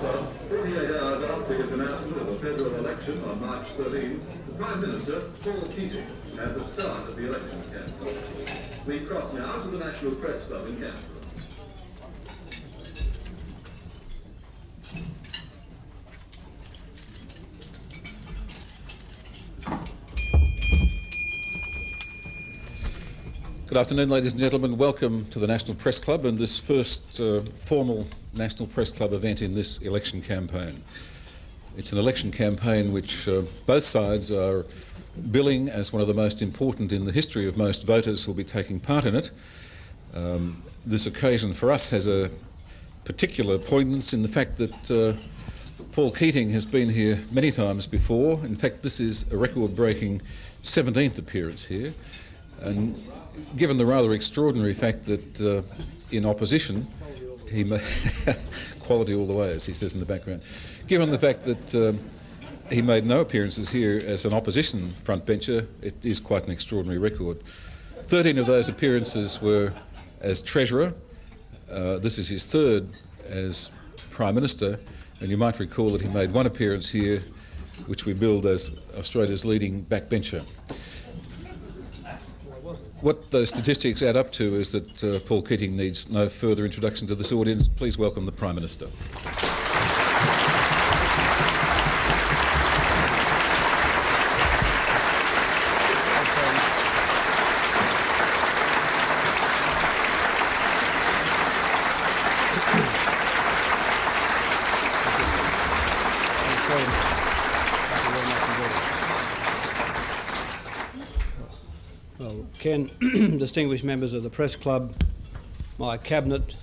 Club, 48 hours after his announcement of a federal election on March 13, the Prime Minister, Paul Keating, at the start of the election campaign. We cross now to the National Press Club in Canberra. Good afternoon, ladies and gentlemen. Welcome to the National Press Club and this first formal National Press Club event in this election campaign. It's an election campaign which both sides are billing as one of the most important in the history of most voters who will be taking part in it. This occasion for us has a particular poignance in the fact that Paul Keating has been here many times before. In fact, this is a record-breaking 17th appearance here. And given the rather extraordinary fact that in opposition, he quality all the way, as he says in the background. Given the fact that he made no appearances here as an opposition frontbencher, it is quite an extraordinary record. 13 of those appearances were as Treasurer. This is his third as Prime Minister, and you might recall that he made one appearance here, which we billed as Australia's leading backbencher. What those statistics add up to is that Paul Keating needs no further introduction to this audience. Please welcome the Prime Minister. Ken, distinguished members of the Press Club, my Cabinet,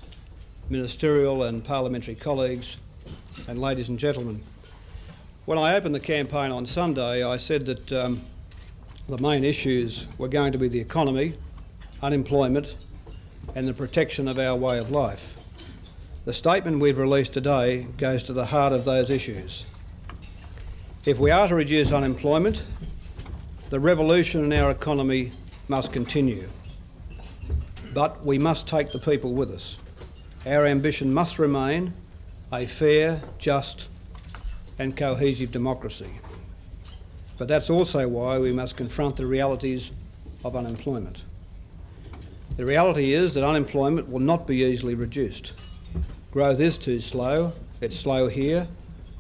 ministerial and parliamentary colleagues, and ladies and gentlemen. When I opened the campaign on Sunday, I said that the main issues were going to be the economy, unemployment, and the protection of our way of life. The statement we've released today goes to the heart of those issues. If we are to reduce unemployment, the revolution in our economy must continue. But we must take the people with us. Our ambition must remain a fair, just and cohesive democracy. But that's also why we must confront the realities of unemployment. The reality is that unemployment will not be easily reduced. Growth is too slow. It's slow here.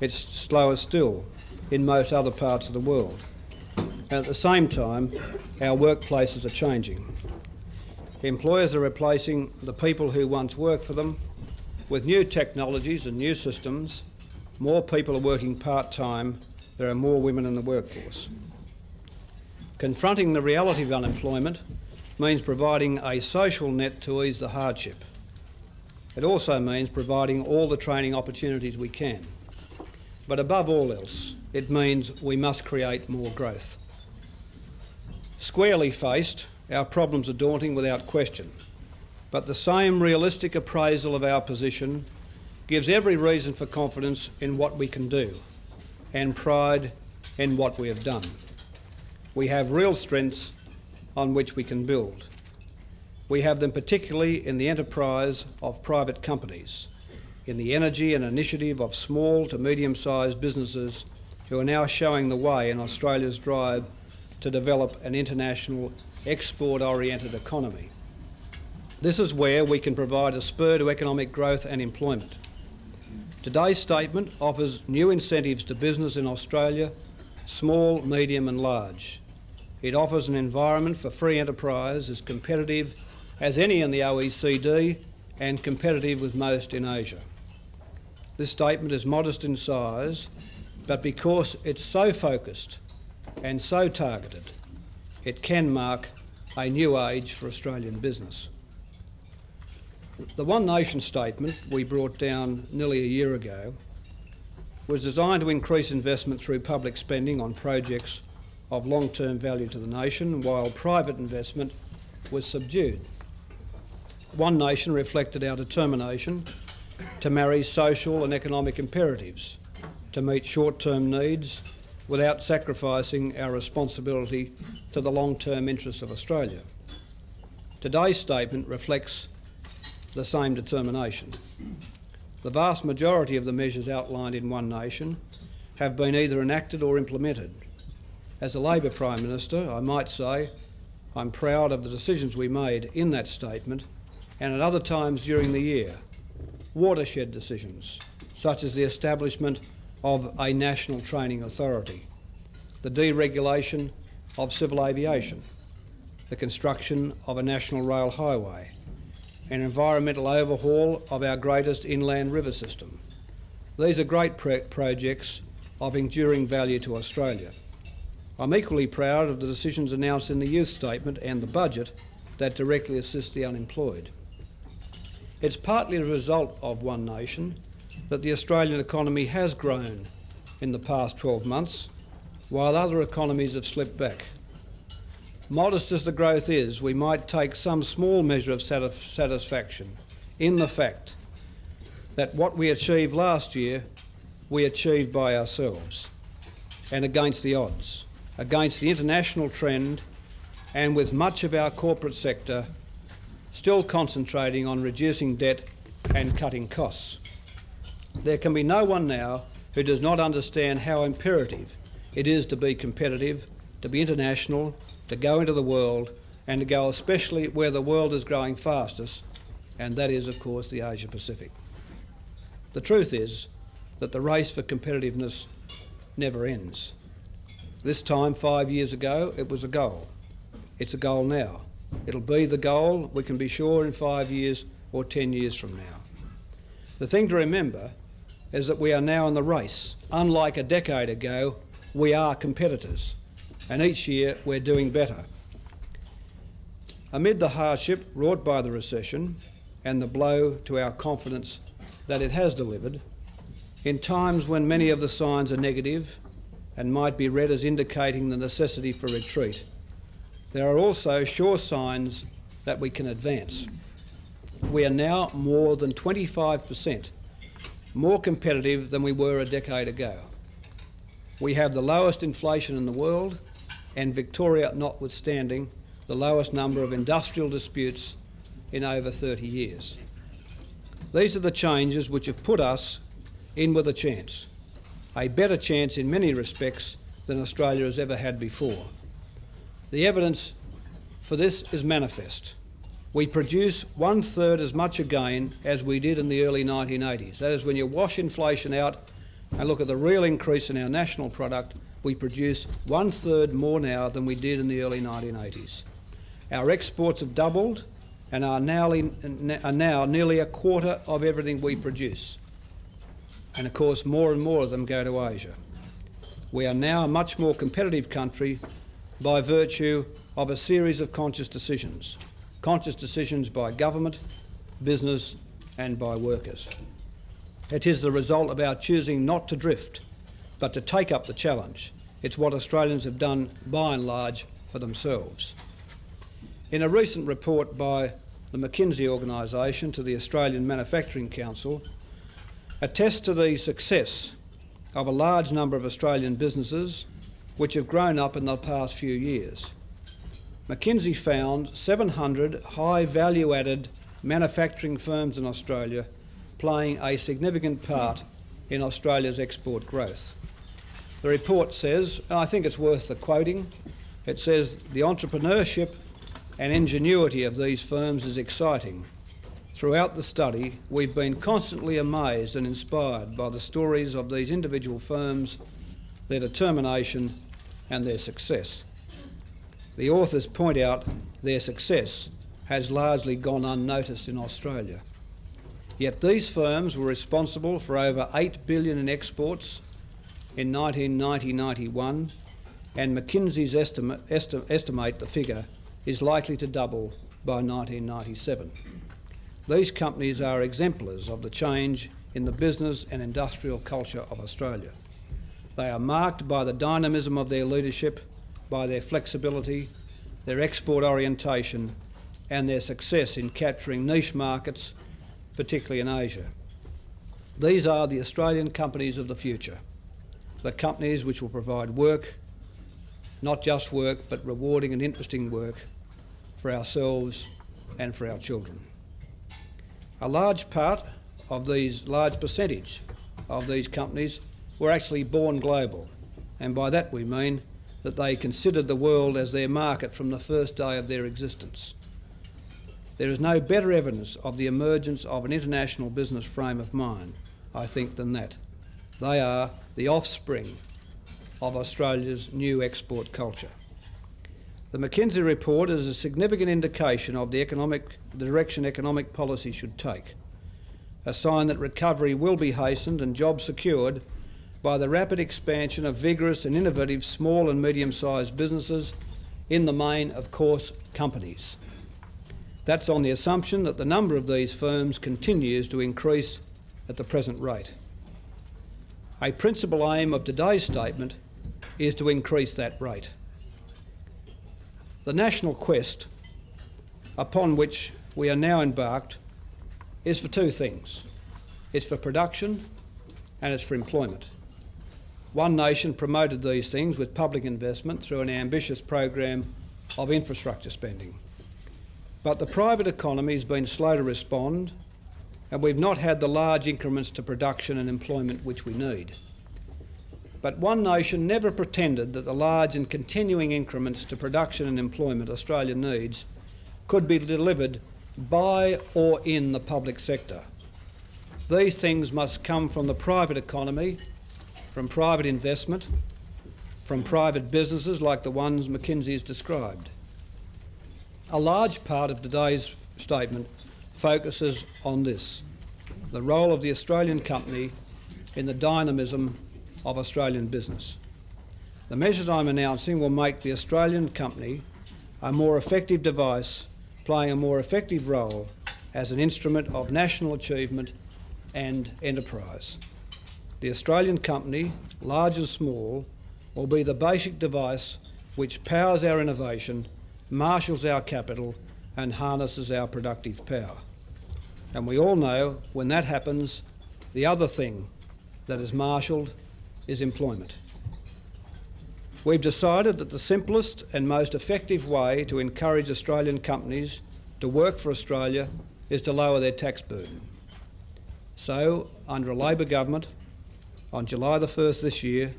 It's slower still in most other parts of the world. And at the same time, our workplaces are changing. Employers are replacing the people who once worked for them with new technologies and new systems. More people are working part-time. There are more women in the workforce. Confronting the reality of unemployment means providing a social net to ease the hardship. It also means providing all the training opportunities we can. But above all else, it means we must create more growth. Squarely faced, our problems are daunting without question, but the same realistic appraisal of our position gives every reason for confidence in what we can do and pride in what we have done. We have real strengths on which we can build. We have them particularly in the enterprise of private companies, in the energy and initiative of small to medium-sized businesses who are now showing the way in Australia's drive to develop an international export-oriented economy. This is where we can provide a spur to economic growth and employment. Today's statement offers new incentives to business in Australia, small, medium and large. It offers an environment for free enterprise as competitive as any in the OECD and competitive with most in Asia. This statement is modest in size, but because it's so focused and so targeted, it can mark a new age for Australian business. The One Nation statement we brought down nearly a year ago was designed to increase investment through public spending on projects of long-term value to the nation, while private investment was subdued. One Nation reflected our determination to marry social and economic imperatives, to meet short-term needs without sacrificing our responsibility to the long-term interests of Australia. Today's statement reflects the same determination. The vast majority of the measures outlined in One Nation have been either enacted or implemented. As a Labor Prime Minister, I might say I'm proud of the decisions we made in that statement and at other times during the year. Watershed decisions, such as the establishment of a national training authority, the deregulation of civil aviation, the construction of a national rail highway, an environmental overhaul of our greatest inland river system. These are great projects of enduring value to Australia. I'm equally proud of the decisions announced in the Youth Statement and the budget that directly assist the unemployed. It's partly a result of One Nation that the Australian economy has grown in the past 12 months, while other economies have slipped back. Modest as the growth is, we might take some small measure of satisfaction in the fact that what we achieved last year, we achieved by ourselves and against the odds, against the international trend, and with much of our corporate sector still concentrating on reducing debt and cutting costs. There can be no one now who does not understand how imperative it is to be competitive, to be international, to go into the world, and to go especially where the world is growing fastest, and that is, of course, the Asia Pacific. The truth is that the race for competitiveness never ends. This time, 5 years ago, it was a goal. It's a goal now. It'll be the goal, we can be sure, in 5 years or 10 years from now. The thing to remember is that we are now in the race. Unlike a decade ago, we are competitors, and each year we're doing better. Amid the hardship wrought by the recession and the blow to our confidence that it has delivered, in times when many of the signs are negative and might be read as indicating the necessity for retreat, there are also sure signs that we can advance. We are now more than 25% more competitive than we were a decade ago. We have the lowest inflation in the world, and Victoria notwithstanding, the lowest number of industrial disputes in over 30 years. These are the changes which have put us in with a better chance in many respects than Australia has ever had before. The evidence for this is manifest. We produce 1/3 as much again as we did in the early 1980s. That is, when you wash inflation out and look at the real increase in our national product, we produce 1/3 more now than we did in the early 1980s. Our exports have doubled and are now nearly a quarter of everything we produce. And of course, more and more of them go to Asia. We are now a much more competitive country by virtue of a series of conscious decisions by government, business and by workers. It is the result of our choosing not to drift, but to take up the challenge. It's what Australians have done, by and large, for themselves. In a recent report by the McKinsey organisation to the Australian Manufacturing Council, attests to the success of a large number of Australian businesses which have grown up in the past few years. McKinsey found 700 high value-added manufacturing firms in Australia playing a significant part in Australia's export growth. The report says, and I think it's worth the quoting, it says, "The entrepreneurship and ingenuity of these firms is exciting. Throughout the study, we've been constantly amazed and inspired by the stories of these individual firms, their determination and their success." The authors point out their success has largely gone unnoticed in Australia. Yet these firms were responsible for over $8 billion in exports in 1990-91, and McKinsey's estimate the figure is likely to double by 1997. These companies are exemplars of the change in the business and industrial culture of Australia. They are marked by the dynamism of their leadership, by their flexibility, their export orientation and their success in capturing niche markets, particularly in Asia. These are the Australian companies of the future, the companies which will provide work, not just work, but rewarding and interesting work for ourselves and for our children. A large part of these, large percentage of these companies were actually born global, and by that we mean that they considered the world as their market from the first day of their existence. There is no better evidence of the emergence of an international business frame of mind, I think, than that. They are the offspring of Australia's new export culture. The McKinsey report is a significant indication of the direction economic policy should take, a sign that recovery will be hastened and jobs secured by the rapid expansion of vigorous and innovative small and medium-sized businesses, in the main, of course, companies. That's on the assumption that the number of these firms continues to increase at the present rate. A principal aim of today's statement is to increase that rate. The national quest upon which we are now embarked is for two things. It's for production and it's for employment. One Nation promoted these things with public investment through an ambitious program of infrastructure spending. But the private economy has been slow to respond, and we've not had the large increments to production and employment which we need. But One Nation never pretended that the large and continuing increments to production and employment Australia needs could be delivered by or in the public sector. These things must come from the private economy, from private investment, from private businesses like the ones McKinsey has described. A large part of today's statement focuses on this, the role of the Australian company in the dynamism of Australian business. The measures I'm announcing will make the Australian company a more effective device, playing a more effective role as an instrument of national achievement and enterprise. The Australian company, large and small, will be the basic device which powers our innovation, marshals our capital and harnesses our productive power. And we all know when that happens, the other thing that is marshalled is employment. We've decided that the simplest and most effective way to encourage Australian companies to work for Australia is to lower their tax burden. So, under a Labor government, on July the 1st this year,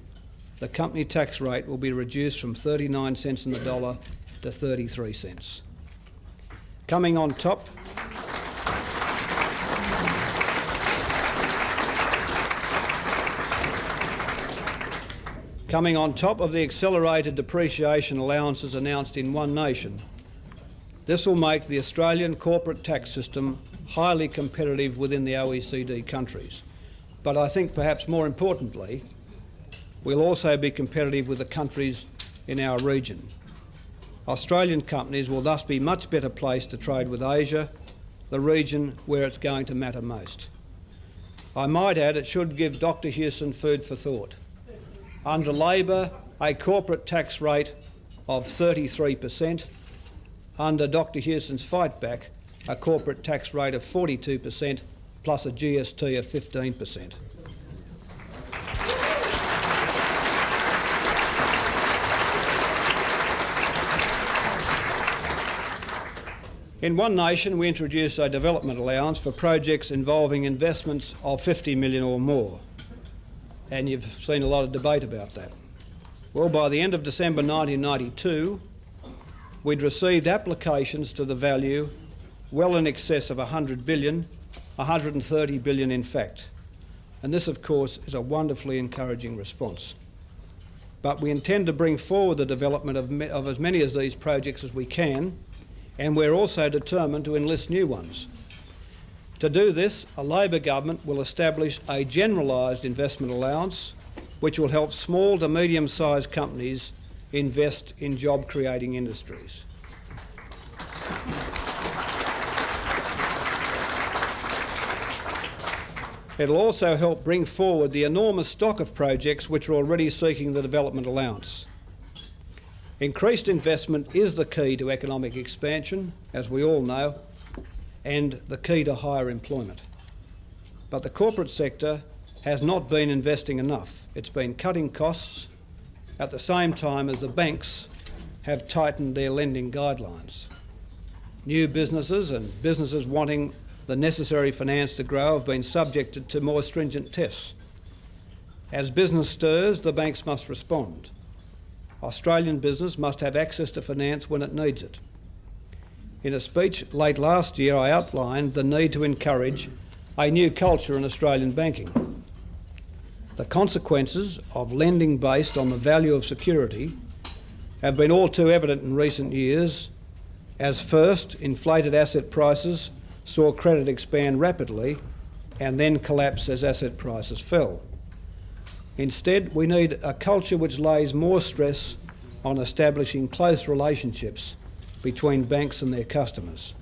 the company tax rate will be reduced from 39 cents in the dollar to 33 cents. Coming on top of the accelerated depreciation allowances announced in One Nation, this will make the Australian corporate tax system highly competitive within the OECD countries. But I think perhaps more importantly, we'll also be competitive with the countries in our region. Australian companies will thus be much better placed to trade with Asia, the region where it's going to matter most. I might add it should give Dr Hewson food for thought. Under Labor, a corporate tax rate of 33%. Under Dr Hewson's fightback, a corporate tax rate of 42% plus a GST of 15%. In One Nation, we introduced a development allowance for projects involving investments of 50 million or more. And you've seen a lot of debate about that. Well, by the end of December 1992, we'd received applications to the value well in excess of 100 billion, 130 billion in fact. And this, of course, is a wonderfully encouraging response. But we intend to bring forward the development of as many of these projects as we can, and we're also determined to enlist new ones. To do this, a Labor government will establish a generalised investment allowance which will help small to medium-sized companies invest in job-creating industries. It'll also help bring forward the enormous stock of projects which are already seeking the development allowance. Increased investment is the key to economic expansion, as we all know, and the key to higher employment. But the corporate sector has not been investing enough. It's been cutting costs at the same time as the banks have tightened their lending guidelines. New businesses and businesses wanting the necessary finance to grow have been subjected to more stringent tests. As business stirs, the banks must respond. Australian business must have access to finance when it needs it. In a speech late last year, I outlined the need to encourage a new culture in Australian banking. The consequences of lending based on the value of security have been all too evident in recent years, as first, inflated asset prices saw credit expand rapidly and then collapse as asset prices fell. Instead, we need a culture which lays more stress on establishing close relationships between banks and their customers.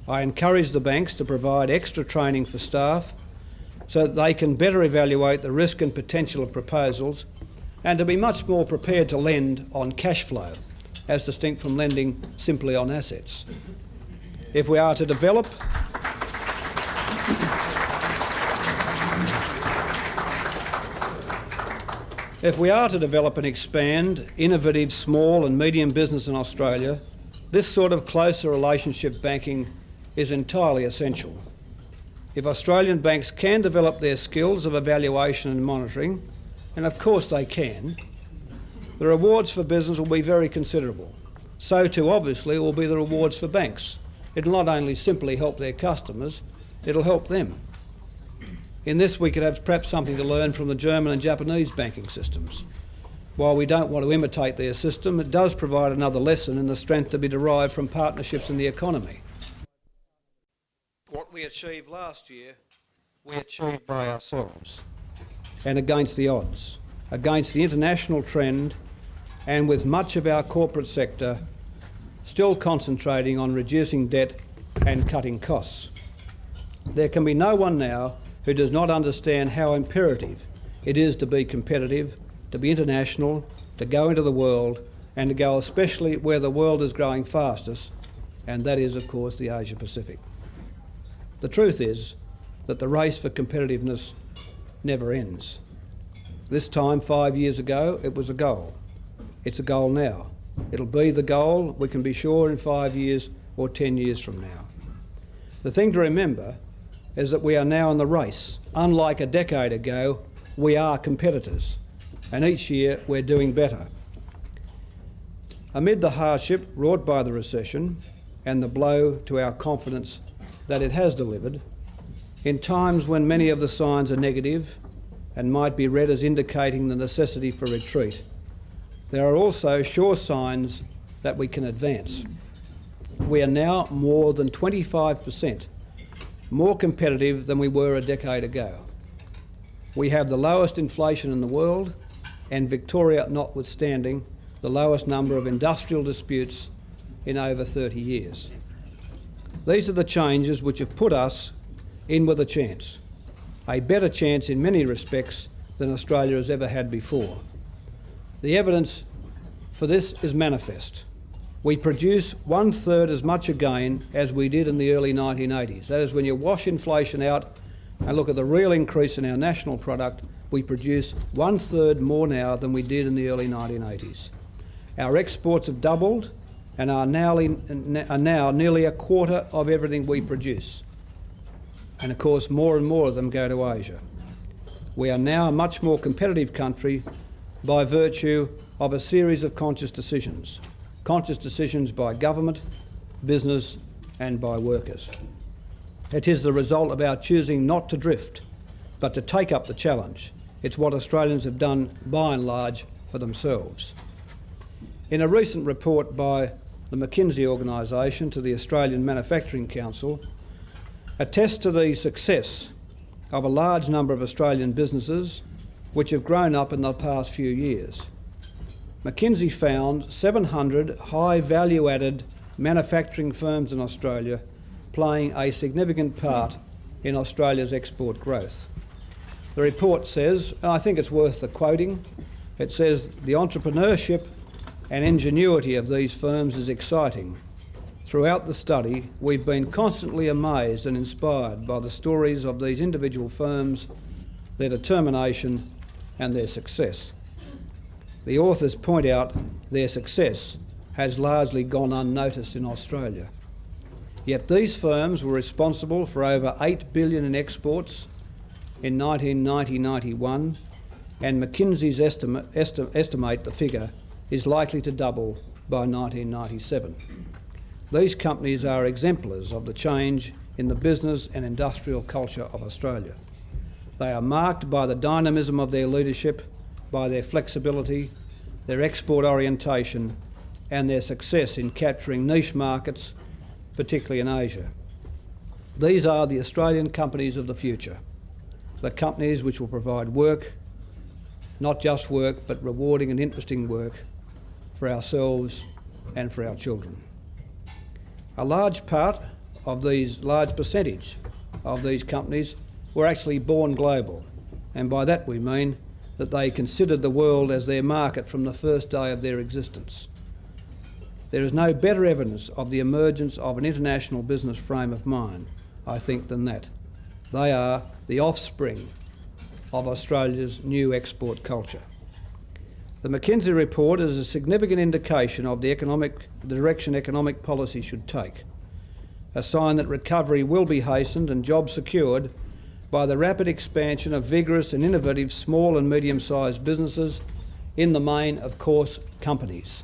I encourage the banks to provide extra training for staff so that they can better evaluate the risk and potential of proposals and to be much more prepared to lend on cash flow as distinct from lending simply on assets. If we are to develop and expand innovative small and medium business in Australia, this sort of closer relationship banking is entirely essential. If Australian banks can develop their skills of evaluation and monitoring, and of course they can, the rewards for business will be very considerable. So too, obviously, will be the rewards for banks. It'll not only simply help their customers, it'll help them. In this, we could have perhaps something to learn from the German and Japanese banking systems. While we don't want to imitate their system, it does provide another lesson in the strength to be derived from partnerships in the economy. What we achieved last year, we achieved by ourselves and against the odds, against the international trend, and with much of our corporate sector still concentrating on reducing debt and cutting costs. There can be no one now who does not understand how imperative it is to be competitive, to be international, to go into the world, and to go especially where the world is growing fastest, and that is, of course, the Asia Pacific. The truth is that the race for competitiveness never ends. This time, 5 years ago, it was a goal. It's a goal now. It'll be the goal, we can be sure, in 5 years or 10 years from now. The thing to remember is that we are now in the race. Unlike a decade ago, we are competitors, and each year we're doing better. Amid the hardship wrought by the recession and the blow to our confidence that it has delivered, in times when many of the signs are negative and might be read as indicating the necessity for retreat, there are also sure signs that we can advance. We are now more than 25% more competitive than we were a decade ago. We have the lowest inflation in the world, and Victoria notwithstanding, the lowest number of industrial disputes in over 30 years. These are the changes which have put us in with a better chance in many respects than Australia has ever had before. The evidence for this is manifest. We produce 1/3 as much again as we did in the early 1980s. That is, when you wash inflation out and look at the real increase in our national product, we produce 1/3 more now than we did in the early 1980s. Our exports have doubled and are now nearly a quarter of everything we produce. And of course, more and more of them go to Asia. We are now a much more competitive country by virtue of a series of conscious decisions by government, business and by workers. It is the result of our choosing not to drift, but to take up the challenge. It's what Australians have done by and large for themselves. In a recent report by the McKinsey organisation to the Australian Manufacturing Council, attests to the success of a large number of Australian businesses which have grown up in the past few years. McKinsey found 700 high value-added manufacturing firms in Australia playing a significant part in Australia's export growth. The report says, and I think it's worth the quoting, it says the entrepreneurship and ingenuity of these firms is exciting. Throughout the study, we've been constantly amazed and inspired by the stories of these individual firms, their determination and their success. The authors point out their success has largely gone unnoticed in Australia. Yet these firms were responsible for over $8 billion in exports in 1990-91, and McKinsey's estimate the figure is likely to double by 1997. These companies are exemplars of the change in the business and industrial culture of Australia. They are marked by the dynamism of their leadership, by their flexibility, their export orientation, and their success in capturing niche markets, particularly in Asia. These are the Australian companies of the future, the companies which will provide work, not just work, but rewarding and interesting work for ourselves and for our children. A large percentage of these companies were actually born global, and by that we mean that they considered the world as their market from the first day of their existence. There is no better evidence of the emergence of an international business frame of mind, I think, than that. They are the offspring of Australia's new export culture. The McKinsey report is a significant indication of the direction economic policy should take, a sign that recovery will be hastened and jobs secured by the rapid expansion of vigorous and innovative small and medium-sized businesses, in the main, of course, companies.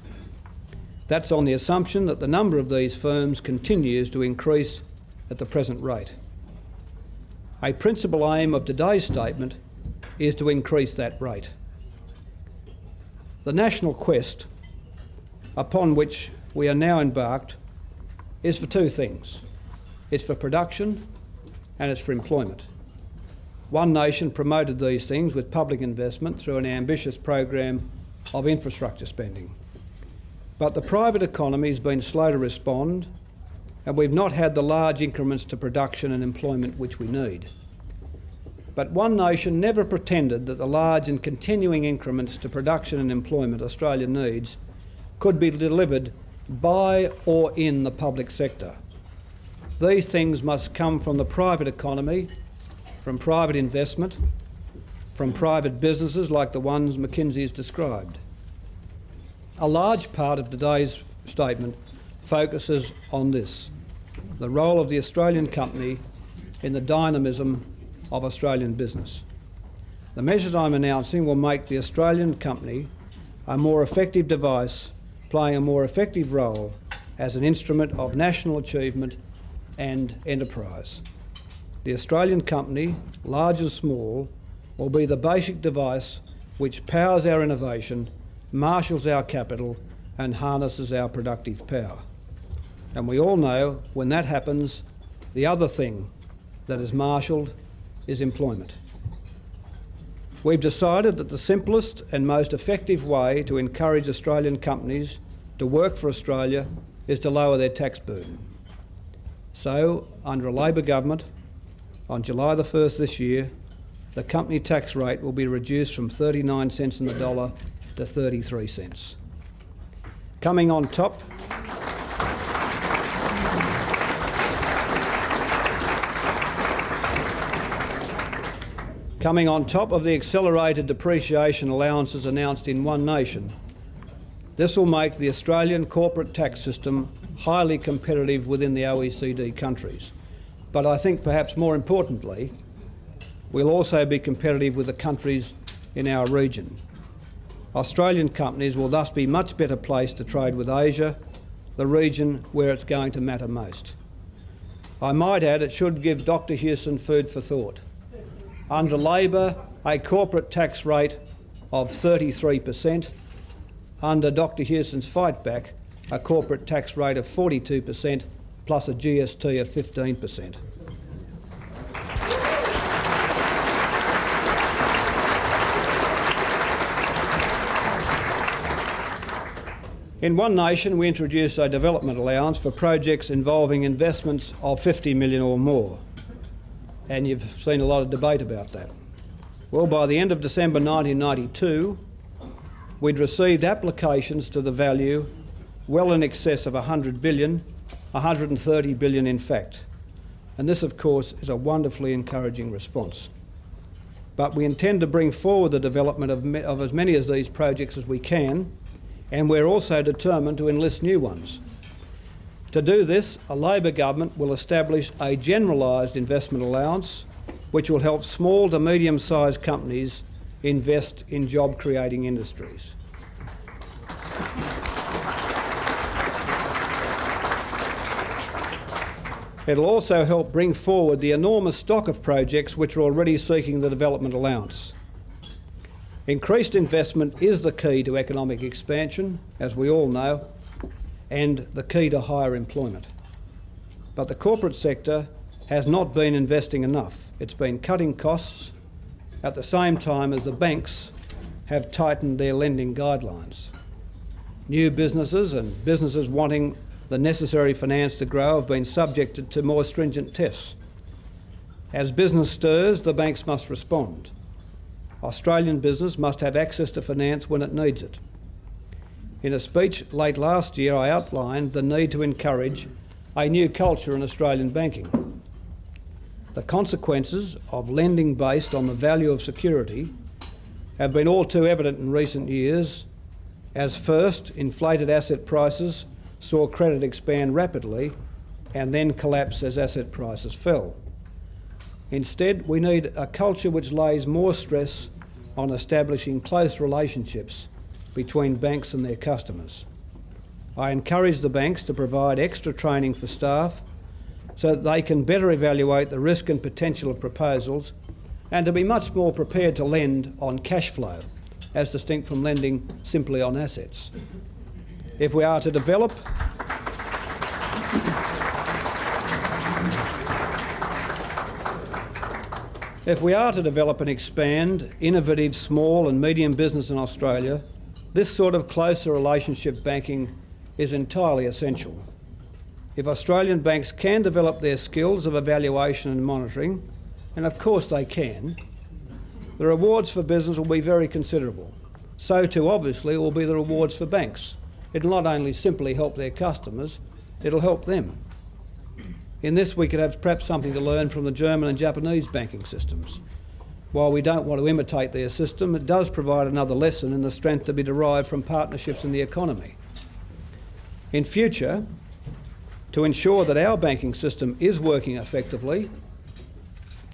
That's on the assumption that the number of these firms continues to increase at the present rate. A principal aim of today's statement is to increase that rate. The national quest upon which we are now embarked is for two things. It's for production and it's for employment. One Nation promoted these things with public investment through an ambitious program of infrastructure spending. But the private economy has been slow to respond, and we've not had the large increments to production and employment which we need. But One Nation never pretended that the large and continuing increments to production and employment Australia needs could be delivered by or in the public sector. These things must come from the private economy, from private investment, from private businesses like the ones McKinsey has described. A large part of today's statement focuses on this, the role of the Australian company in the dynamism of Australian business. The measures I'm announcing will make the Australian company a more effective device, playing a more effective role as an instrument of national achievement and enterprise. The Australian company, large and small, will be the basic device which powers our innovation, marshals our capital, and harnesses our productive power. And we all know when that happens, the other thing that is marshalled is employment. We've decided that the simplest and most effective way to encourage Australian companies to work for Australia is to lower their tax burden. So, under a Labor government, on July the 1st this year, the company tax rate will be reduced from 39 cents in the dollar to 33 cents. Coming on top of the accelerated depreciation allowances announced in One Nation, this will make the Australian corporate tax system highly competitive within the OECD countries. But I think perhaps more importantly, we'll also be competitive with the countries in our region. Australian companies will thus be much better placed to trade with Asia, the region where it's going to matter most. I might add it should give Dr Hewson food for thought. Under Labor, a corporate tax rate of 33%. Under Dr Hewson's fight back, a corporate tax rate of 42% plus a GST of 15%. In One Nation, we introduced a development allowance for projects involving investments of 50 million or more. And you've seen a lot of debate about that. Well, by the end of December 1992, we'd received applications to the value well in excess of 100 billion, 130 billion in fact. And this, of course, is a wonderfully encouraging response. But we intend to bring forward the development of as many of these projects as we can, and we're also determined to enlist new ones. To do this, a Labor government will establish a generalised investment allowance which will help small to medium-sized companies invest in job-creating industries. It'll also help bring forward the enormous stock of projects which are already seeking the development allowance. Increased investment is the key to economic expansion, as we all know, and the key to higher employment. But the corporate sector has not been investing enough. It's been cutting costs at the same time as the banks have tightened their lending guidelines. New businesses and businesses wanting the necessary finance to grow have been subjected to more stringent tests. As business stirs, the banks must respond. Australian business must have access to finance when it needs it. In a speech late last year, I outlined the need to encourage a new culture in Australian banking. The consequences of lending based on the value of security have been all too evident in recent years, as first, inflated asset prices saw credit expand rapidly and then collapse as asset prices fell. Instead, we need a culture which lays more stress on establishing close relationships between banks and their customers. I encourage the banks to provide extra training for staff so that they can better evaluate the risk and potential of proposals and to be much more prepared to lend on cash flow, as distinct from lending simply on assets. If we are to develop and expand innovative small and medium business in Australia, this sort of closer relationship banking is entirely essential. If Australian banks can develop their skills of evaluation and monitoring, and of course they can, the rewards for business will be very considerable. So too, obviously, will be the rewards for banks. It'll not only simply help their customers, it'll help them. In this, we could have perhaps something to learn from the German and Japanese banking systems. While we don't want to imitate their system, it does provide another lesson in the strength to be derived from partnerships in the economy. In future, to ensure that our banking system is working effectively,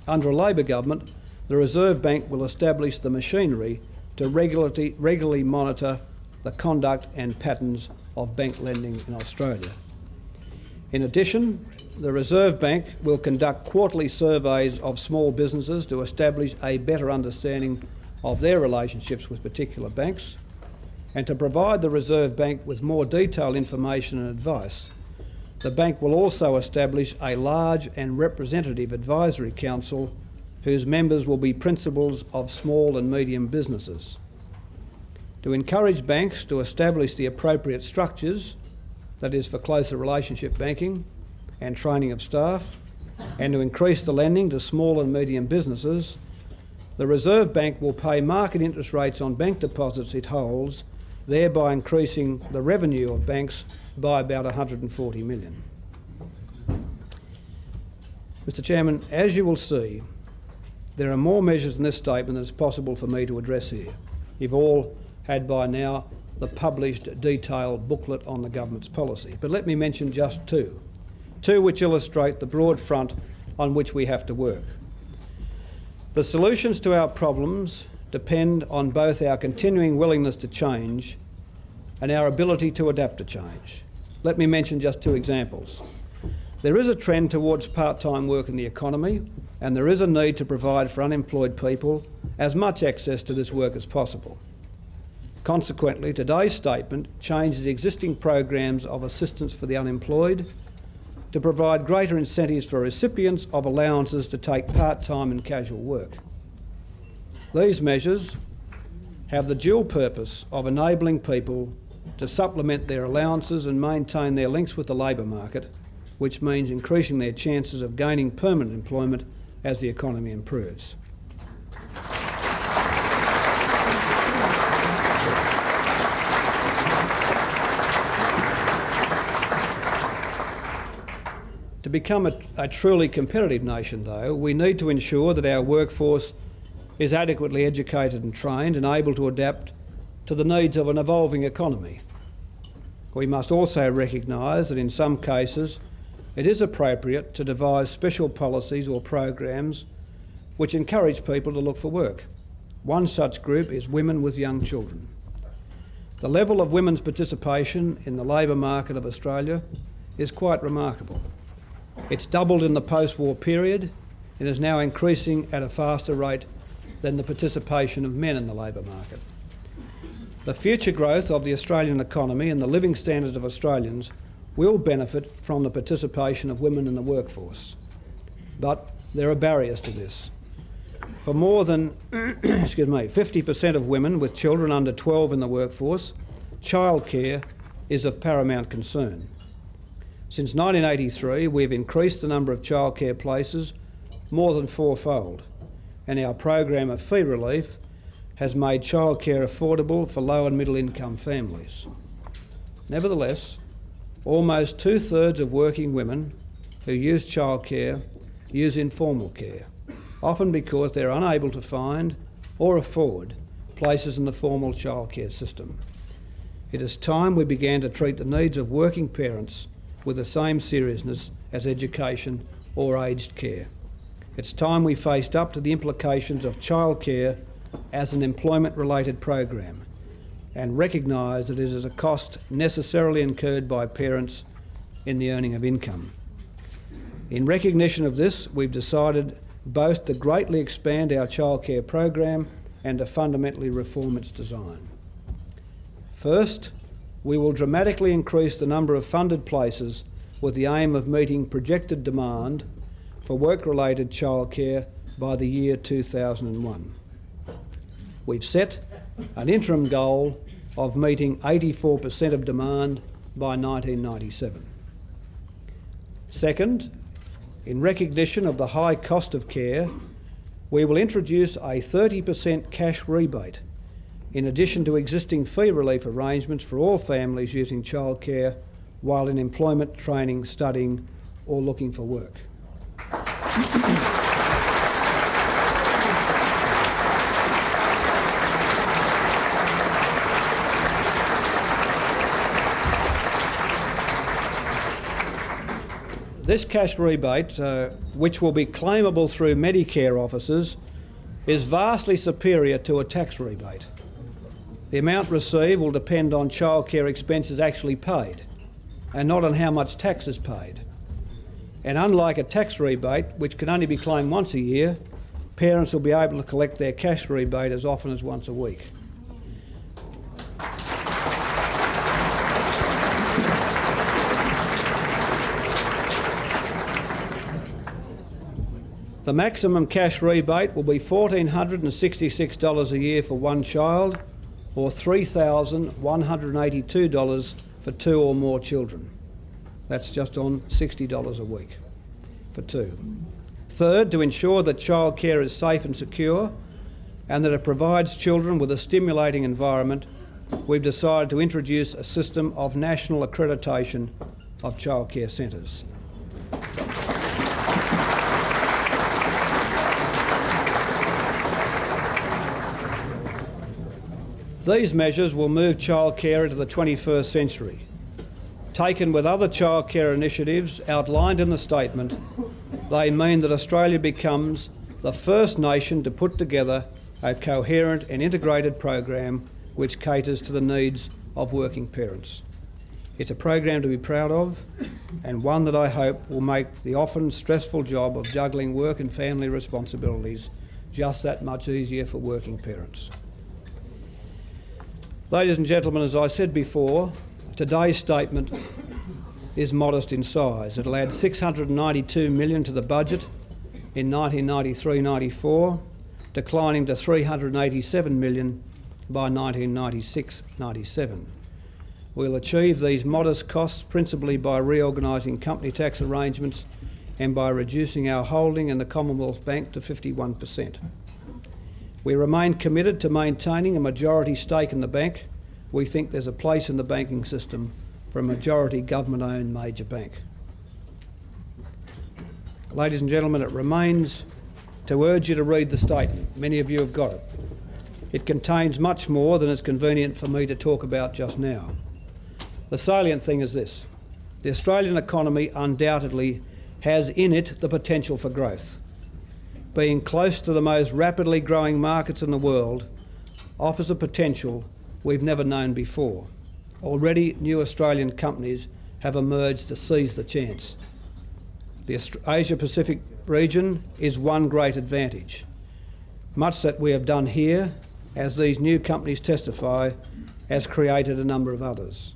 under a Labor government, the Reserve Bank will establish the machinery to regularly monitor the conduct and patterns of bank lending in Australia. In addition, the Reserve Bank will conduct quarterly surveys of small businesses to establish a better understanding of their relationships with particular banks, and to provide the Reserve Bank with more detailed information and advice. The bank will also establish a large and representative advisory council whose members will be principals of small and medium businesses. To encourage banks to establish the appropriate structures, that is for closer relationship banking and training of staff, and to increase the lending to small and medium businesses, the Reserve Bank will pay market interest rates on bank deposits it holds, thereby increasing the revenue of banks by about $140 million. Mr Chairman, as you will see, there are more measures in this statement than is possible for me to address here. You've all had by now the published detailed booklet on the government's policy. But let me mention just two which illustrate the broad front on which we have to work. The solutions to our problems depend on both our continuing willingness to change and our ability to adapt to change. Let me mention just two examples. There is a trend towards part-time work in the economy, and there is a need to provide for unemployed people as much access to this work as possible. Consequently, today's statement changes existing programs of assistance for the unemployed to provide greater incentives for recipients of allowances to take part-time and casual work. These measures have the dual purpose of enabling people to supplement their allowances and maintain their links with the labour market, which means increasing their chances of gaining permanent employment as the economy improves. To become a truly competitive nation, though, we need to ensure that our workforce is adequately educated and trained and able to adapt to the needs of an evolving economy. We must also recognise that in some cases it is appropriate to devise special policies or programs which encourage people to look for work. One such group is women with young children. The level of women's participation in the labour market of Australia is quite remarkable. It's doubled in the post-war period and is now increasing at a faster rate than the participation of men in the labour market. The future growth of the Australian economy and the living standards of Australians will benefit from the participation of women in the workforce. But there are barriers to this. For more than 50% of women with children under 12 in the workforce, childcare is of paramount concern. Since 1983, we've increased the number of childcare places more than fourfold, and our program of fee relief has made childcare affordable for low and middle income families. Nevertheless, almost 2/3 of working women who use childcare use informal care, often because they're unable to find or afford places in the formal childcare system. It is time we began to treat the needs of working parents with the same seriousness as education or aged care. It's time we faced up to the implications of childcare as an employment-related program and recognised that it is a cost necessarily incurred by parents in the earning of income. In recognition of this, we've decided both to greatly expand our childcare program and to fundamentally reform its design. First, we will dramatically increase the number of funded places with the aim of meeting projected demand for work-related childcare by the year 2001. We've set an interim goal of meeting 84% of demand by 1997. Second, in recognition of the high cost of care, we will introduce a 30% cash rebate, in addition to existing fee relief arrangements for all families using childcare while in employment, training, studying or looking for work. This cash rebate, which will be claimable through Medicare offices, is vastly superior to a tax rebate. The amount received will depend on childcare expenses actually paid and not on how much tax is paid. And unlike a tax rebate, which can only be claimed once a year, parents will be able to collect their cash rebate as often as once a week. The maximum cash rebate will be $1,466 a year for one child or $3,182 for two or more children. That's just on $60 a week for two. Third, to ensure that childcare is safe and secure and that it provides children with a stimulating environment, we've decided to introduce a system of national accreditation of childcare centres. These measures will move childcare into the 21st century. Taken with other childcare initiatives outlined in the statement, they mean that Australia becomes the first nation to put together a coherent and integrated program which caters to the needs of working parents. It's a program to be proud of and one that I hope will make the often stressful job of juggling work and family responsibilities just that much easier for working parents. Ladies and gentlemen, as I said before, today's statement is modest in size. It'll add $692 million to the budget in 1993-94, declining to $387 million by 1996-97. We'll achieve these modest costs principally by reorganising company tax arrangements and by reducing our holding in the Commonwealth Bank to 51%. We remain committed to maintaining a majority stake in the bank. We think there's a place in the banking system for a majority government-owned major bank. Ladies and gentlemen, it remains to urge you to read the statement. Many of you have got it. It contains much more than is convenient for me to talk about just now. The salient thing is this: the Australian economy undoubtedly has in it the potential for growth. Being close to the most rapidly growing markets in the world offers a potential we've never known before. Already new Australian companies have emerged to seize the chance. The Asia-Pacific region is one great advantage. Much that we have done here, as these new companies testify, has created a number of others.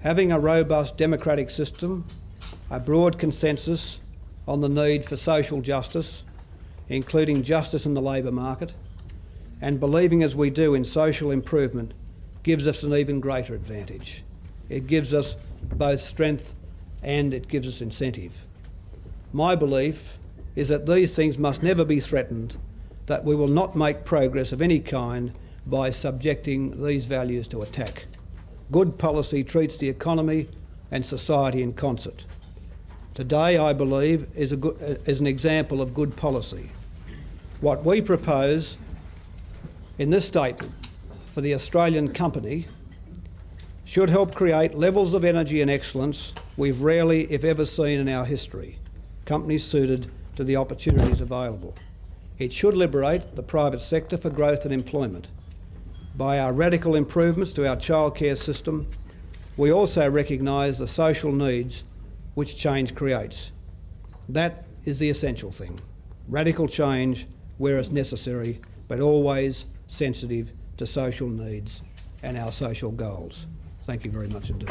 Having a robust democratic system, a broad consensus on the need for social justice, including justice in the labour market, and believing as we do in social improvement gives us an even greater advantage. It gives us both strength and it gives us incentive. My belief is that these things must never be threatened, that we will not make progress of any kind by subjecting these values to attack. Good policy treats the economy and society in concert. Today, I believe, is an example of good policy. What we propose in this statement for the Australian company should help create levels of energy and excellence we've rarely, if ever, seen in our history, companies suited to the opportunities available. It should liberate the private sector for growth and employment. By our radical improvements to our childcare system, we also recognise the social needs which change creates. That is the essential thing. Radical change where it's necessary, but always sensitive to social needs and our social goals. Thank you very much indeed.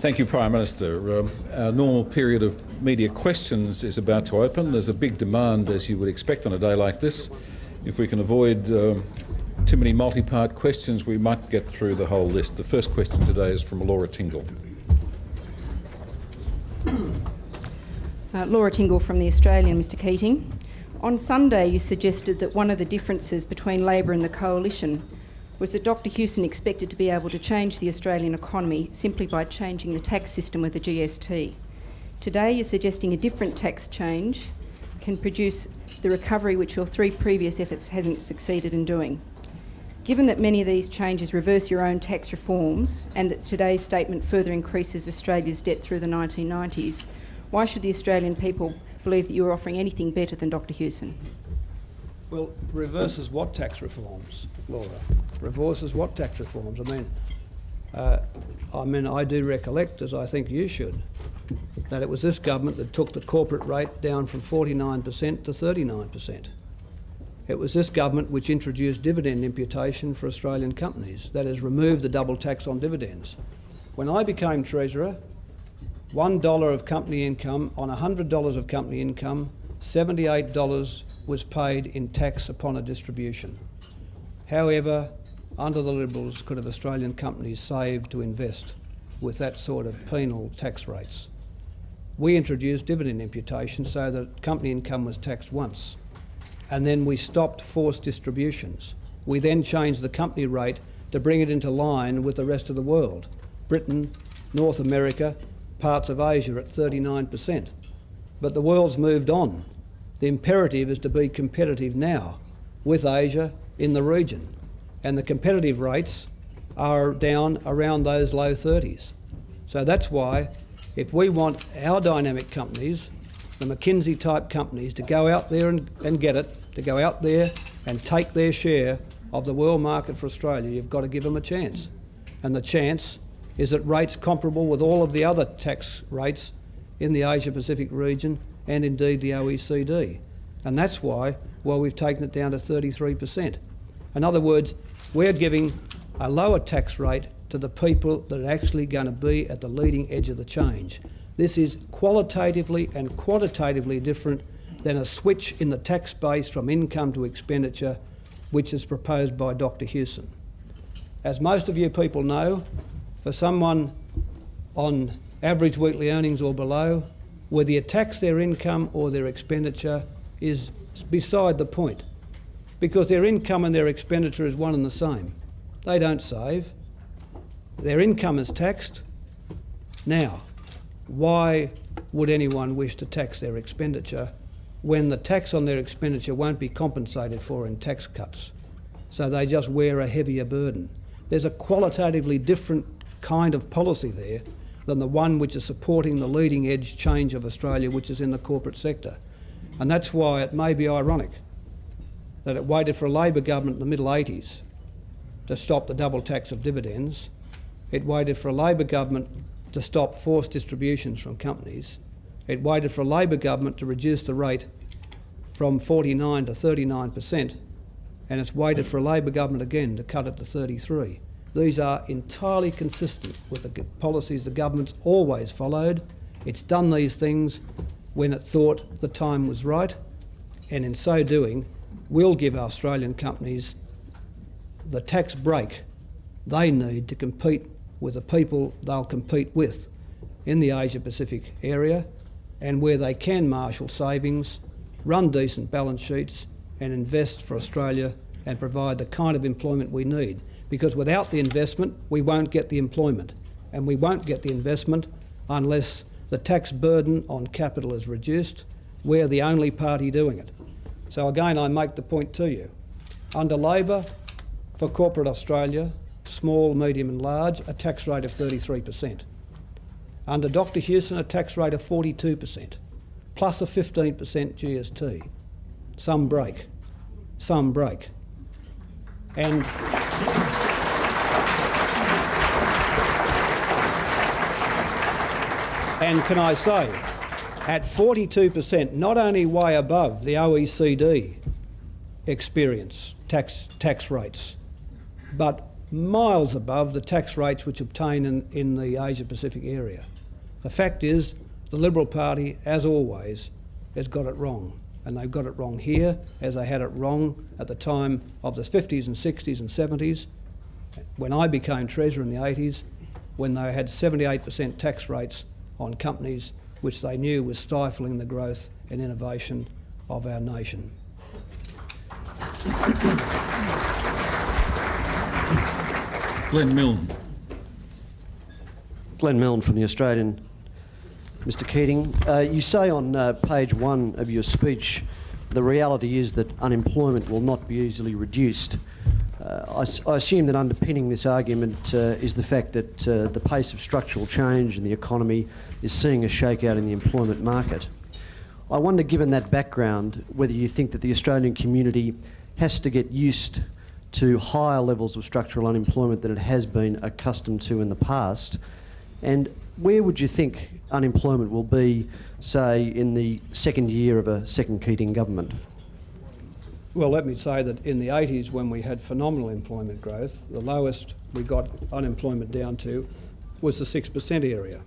Thank you, Prime Minister. Our normal period of media questions is about to open. There's a big demand, as you would expect on a day like this. If we can avoid too many multi-part questions, we might get through the whole list. The first question today is from Laura Tingle. Laura Tingle from The Australian, Mr Keating. On Sunday you suggested that one of the differences between Labor and the Coalition was that Dr Hewson expected to be able to change the Australian economy simply by changing the tax system with the GST. Today you're suggesting a different tax change can produce the recovery which your three previous efforts hasn't succeeded in doing. Given that many of these changes reverse your own tax reforms and that today's statement further increases Australia's debt through the 1990s, why should the Australian people believe that you're offering anything better than Dr Hewson? Well, reverses what tax reforms, Laura? Reverses what tax reforms? I do recollect, as I think you should, that it was this government that took the corporate rate down from 49% to 39%. It was this government which introduced dividend imputation for Australian companies, that has removed the double tax on dividends. When I became Treasurer, $1 of company income on $100 of company income, $78 was paid in tax upon a distribution. However, under the Liberals, could have Australian companies saved to invest with that sort of penal tax rates? We introduced dividend imputation so that company income was taxed once, and then we stopped forced distributions. We then changed the company rate to bring it into line with the rest of the world. Britain, North America, parts of Asia at 39%. But the world's moved on. The imperative is to be competitive now with Asia in the region. And the competitive rates are down around those low 30s. So that's why if we want our dynamic companies, the McKinsey type companies, to go out there and get it, to go out there and take their share of the world market for Australia, you've got to give them a chance. And the chance is at rates comparable with all of the other tax rates in the Asia-Pacific region and indeed the OECD. And that's why, we've taken it down to 33%. In other words, we're giving a lower tax rate to the people that are actually going to be at the leading edge of the change. This is qualitatively and quantitatively different than a switch in the tax base from income to expenditure which is proposed by Dr. Hewson. As most of you people know, for someone on average weekly earnings or below, whether you tax their income or their expenditure is beside the point, because their income and their expenditure is one and the same. They don't save. Their income is taxed. Now, why would anyone wish to tax their expenditure when the tax on their expenditure won't be compensated for in tax cuts? So they just wear a heavier burden. There's a qualitatively different kind of policy there than the one which is supporting the leading edge change of Australia, which is in the corporate sector. And that's why it may be ironic that it waited for a Labor government in the middle 80s to stop the double tax of dividends. It waited for a Labor government to stop forced distributions from companies. It waited for a Labor government to reduce the rate from 49 to 39%, and it's waited for a Labor government again to cut it to 33. These are entirely consistent with the policies the government's always followed. It's done these things when it thought the time was right, and in so doing will give Australian companies the tax break they need to compete with the people they'll compete with in the Asia-Pacific area, and where they can marshal savings, run decent balance sheets and invest for Australia and provide the kind of employment we need. Because without the investment, we won't get the employment, and we won't get the investment unless the tax burden on capital is reduced. We're the only party doing it. So again, I make the point to you. Under Labor, for corporate Australia, small, medium and large, a tax rate of 33%. Under Dr. Hewson, a tax rate of 42%, plus a 15% GST. Some break. And can I say, at 42%, not only way above the OECD experience tax rates, but miles above the tax rates which obtain in the Asia-Pacific area. The fact is, the Liberal Party, as always, has got it wrong. And they've got it wrong here, as they had it wrong at the time of the 50s and 60s and 70s, when I became Treasurer in the 80s, when they had 78% tax rates on companies which they knew was stifling the growth and innovation of our nation. Glenn Milne. Glenn Milne from The Australian. Mr Keating, you say on page 1 of your speech, the reality is that unemployment will not be easily reduced. I assume that underpinning this argument is the fact that the pace of structural change in the economy is seeing a shakeout in the employment market. I wonder, given that background, whether you think that the Australian community has to get used to higher levels of structural unemployment than it has been accustomed to in the past, and where would you think unemployment will be, say, in the second year of a second Keating government? Well, let me say that in the 80s, when we had phenomenal employment growth, the lowest we got unemployment down to was the 6% area.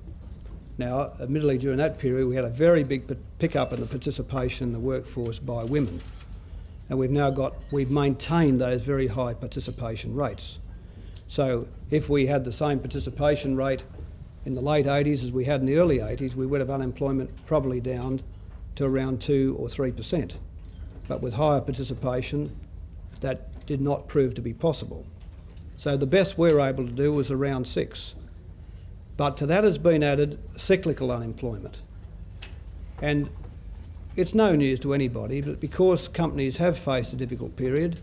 Now, admittedly, during that period, we had a very big pickup in the participation in the workforce by women. And we've maintained those very high participation rates. So if we had the same participation rate in the late 80s as we had in the early 80s, we would have unemployment probably down to around 2 or 3%. But with higher participation, that did not prove to be possible. So the best we were able to do was around 6. But to that has been added cyclical unemployment. And it's no news to anybody, but because companies have faced a difficult period,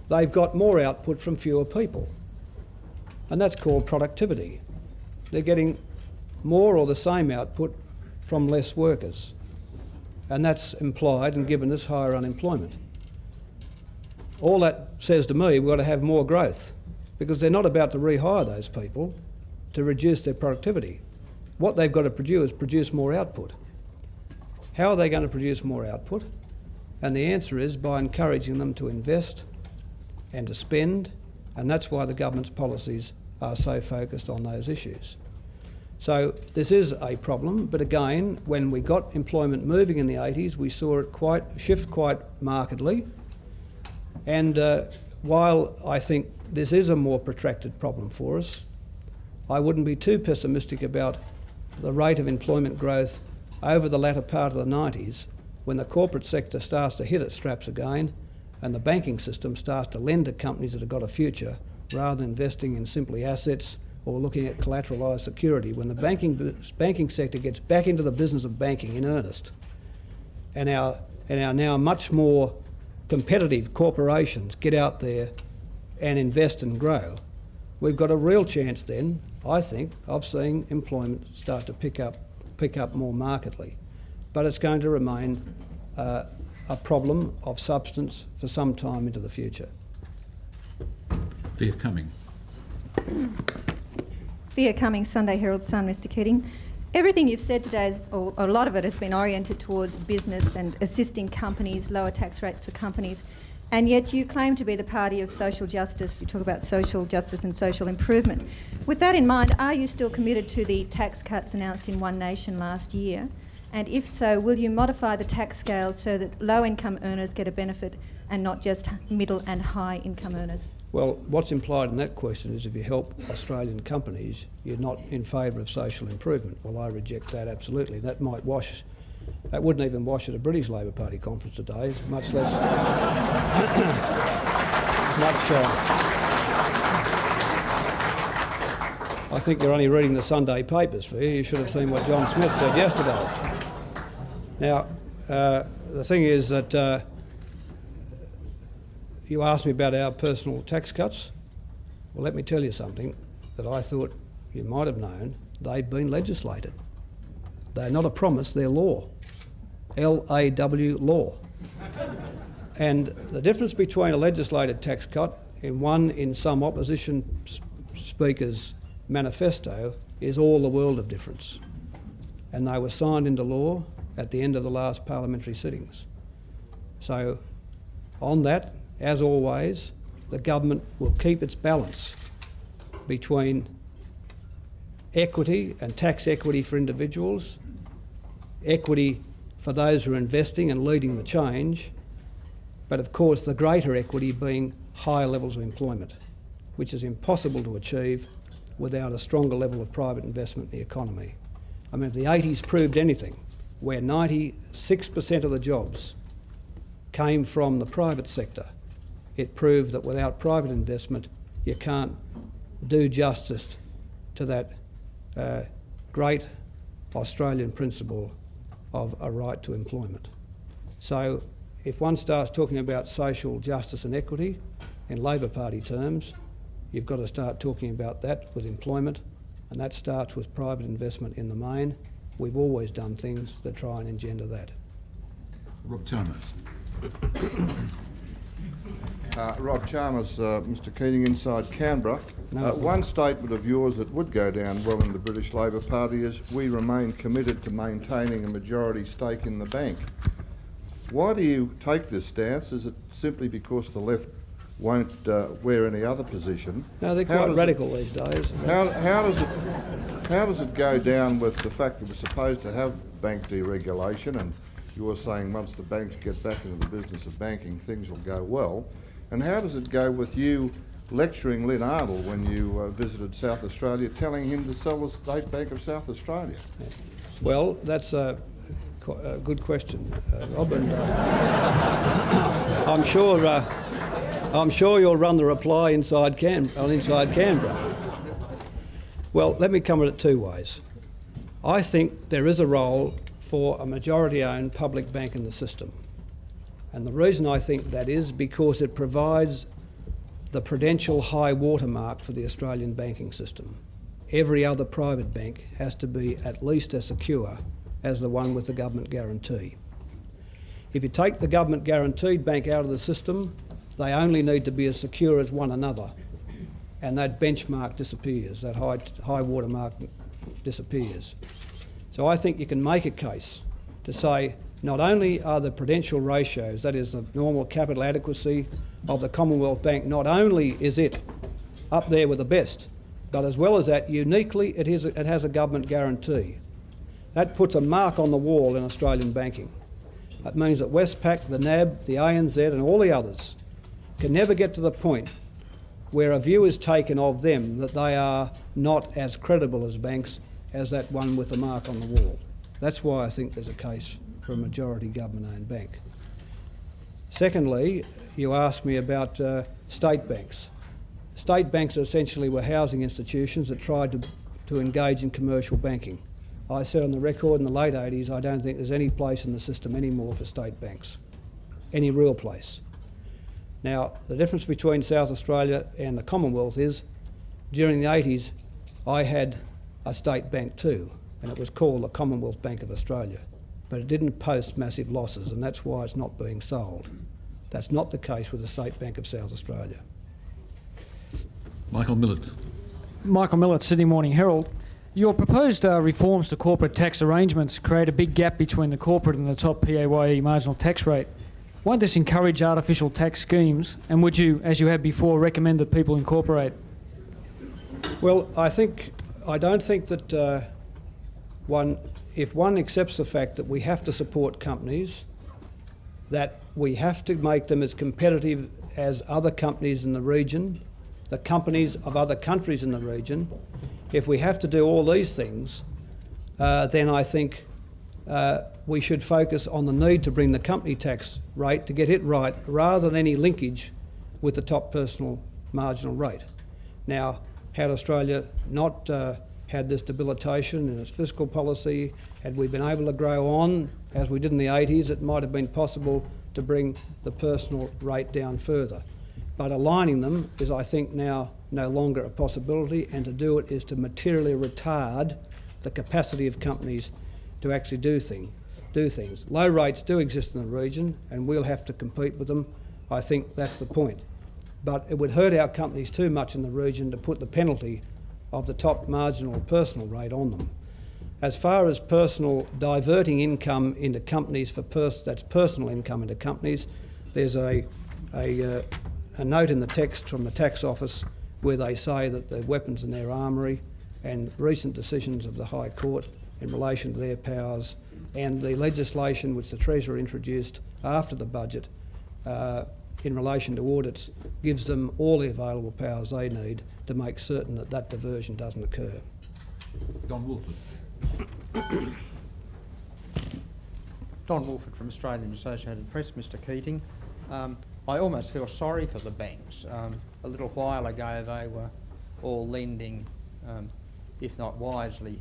they've got more output from fewer people. And that's called productivity. They're getting more or the same output from less workers. And that's implied and given us higher unemployment. All that says to me, we've got to have more growth, because they're not about to rehire those people to reduce their productivity. What they've got to produce more output. How are they going to produce more output? And the answer is by encouraging them to invest and to spend, and that's why the government's policies are so focused on those issues. So this is a problem, but again, when we got employment moving in the 80s, we saw it shift quite markedly, and while I think this is a more protracted problem for us, I wouldn't be too pessimistic about the rate of employment growth over the latter part of the 90s, when the corporate sector starts to hit its straps again and the banking system starts to lend to companies that have got a future rather than investing in simply assets or looking at collateralised security. When the banking sector gets back into the business of banking in earnest, and our now much more competitive corporations get out there and invest and grow, we've got a real chance then, I think, of seeing employment start to pick up more markedly. But it's going to remain a problem of substance for some time into the future. Thea Cumming. Thea Cumming, Sunday Herald Sun, Mr Keating. Everything you've said today, or a lot of it, has been oriented towards business and assisting companies, lower tax rates for companies, and yet you claim to be the party of social justice. You talk about social justice and social improvement. With that in mind, are you still committed to the tax cuts announced in One Nation last year? And if so, will you modify the tax scales so that low-income earners get a benefit and not just middle and high-income earners? Well, what's implied in that question is if you help Australian companies, you're not in favour of social improvement. Well, I reject that absolutely. That wouldn't even wash at a British Labor Party conference today, much less... I think you're only reading the Sunday papers, for you. You should have seen what John Smith said yesterday. Now, the thing is that you asked me about our personal tax cuts. Well, let me tell you something that I thought you might have known. They've been legislated. They're not a promise, they're law. L-A-W, law. And the difference between a legislated tax cut and one in some opposition speaker's manifesto is all the world of difference. And they were signed into law at the end of the last parliamentary sittings. So on that, as always, the government will keep its balance between equity and tax equity for individuals, equity for those who are investing and leading the change, but of course the greater equity being higher levels of employment, which is impossible to achieve without a stronger level of private investment in the economy. I mean, if the 80s proved anything, where 96% of the jobs came from the private sector, it proved that without private investment you can't do justice to that great Australian principle of a right to employment. So if one starts talking about social justice and equity in Labor Party terms, you've got to start talking about that with employment, and that starts with private investment in the main. We've always done things that try and engender that. Rob Chalmers. Rob Chalmers, Mr Keating, inside Canberra. One statement of yours that would go down well in the British Labor Party is, we remain committed to maintaining a majority stake in the bank. Why do you take this stance? Is it simply because the left won't wear any other position? No, they're quite radical these days. How does it go down with the fact that we're supposed to have bank deregulation, and you're saying once the banks get back into the business of banking, things will go well? And how does it go with you lecturing Lynn Ardle when you visited South Australia, telling him to sell the State Bank of South Australia? Well, that's a good question, Rob, and I'm sure you'll run the reply inside Canberra. Well, let me come at it two ways. I think there is a role for a majority-owned public bank in the system. And the reason I think that is because it provides the prudential high watermark for the Australian banking system. Every other private bank has to be at least as secure as the one with the government guarantee. If you take the government guaranteed bank out of the system, they only need to be as secure as one another, and that benchmark disappears, that high watermark disappears. So I think you can make a case to say not only are the prudential ratios, that is the normal capital adequacy of the Commonwealth Bank, not only is it up there with the best, but as well as that, uniquely it has a government guarantee. That puts a mark on the wall in Australian banking. That means that Westpac, the NAB, the ANZ and all the others can never get to the point where a view is taken of them that they are not as credible as banks as that one with the mark on the wall. That's why I think there's a case for a majority government-owned bank. Secondly, you asked me about state banks. State banks essentially were housing institutions that tried to engage in commercial banking. I said on the record in the late 80s, I don't think there's any place in the system anymore for state banks, any real place. Now, the difference between South Australia and the Commonwealth is, during the 80s, I had a state bank too, and it was called the Commonwealth Bank of Australia, but it didn't post massive losses, and that's why it's not being sold. That's not the case with the State Bank of South Australia. Michael Millett. Michael Millett, Sydney Morning Herald. Your proposed reforms to corporate tax arrangements create a big gap between the corporate and the top PAYE marginal tax rate. Won't this encourage artificial tax schemes, and would you, as you have before, recommend that people incorporate? Well, I don't think that if one accepts the fact that we have to support companies, that we have to make them as competitive as other companies in the region, the companies of other countries in the region, if we have to do all these things, then I think we should focus on the need to bring the company tax rate to get it right, rather than any linkage with the top personal marginal rate. Now, had Australia not had this debilitation in its fiscal policy, had we been able to grow on as we did in the 80s, it might have been possible to bring the personal rate down further. But aligning them is, I think, now no longer a possibility, and to do it is to materially retard the capacity of companies to actually do things. Low rates do exist in the region, and we'll have to compete with them. I think that's the point. But it would hurt our companies too much in the region to put the penalty of the top marginal personal rate on them. As far as personal diverting income into companies that's personal income into companies, there's a note in the text from the tax office where they say that the weapons in their armoury and recent decisions of the High Court in relation to their powers and the legislation which the Treasurer introduced after the budget in relation to audits gives them all the available powers they need to make certain that that diversion doesn't occur. Don Wolford. Don Wolford from Australian Associated Press. Mr Keating, I almost feel sorry for the banks. A little while ago they were all lending, if not wisely,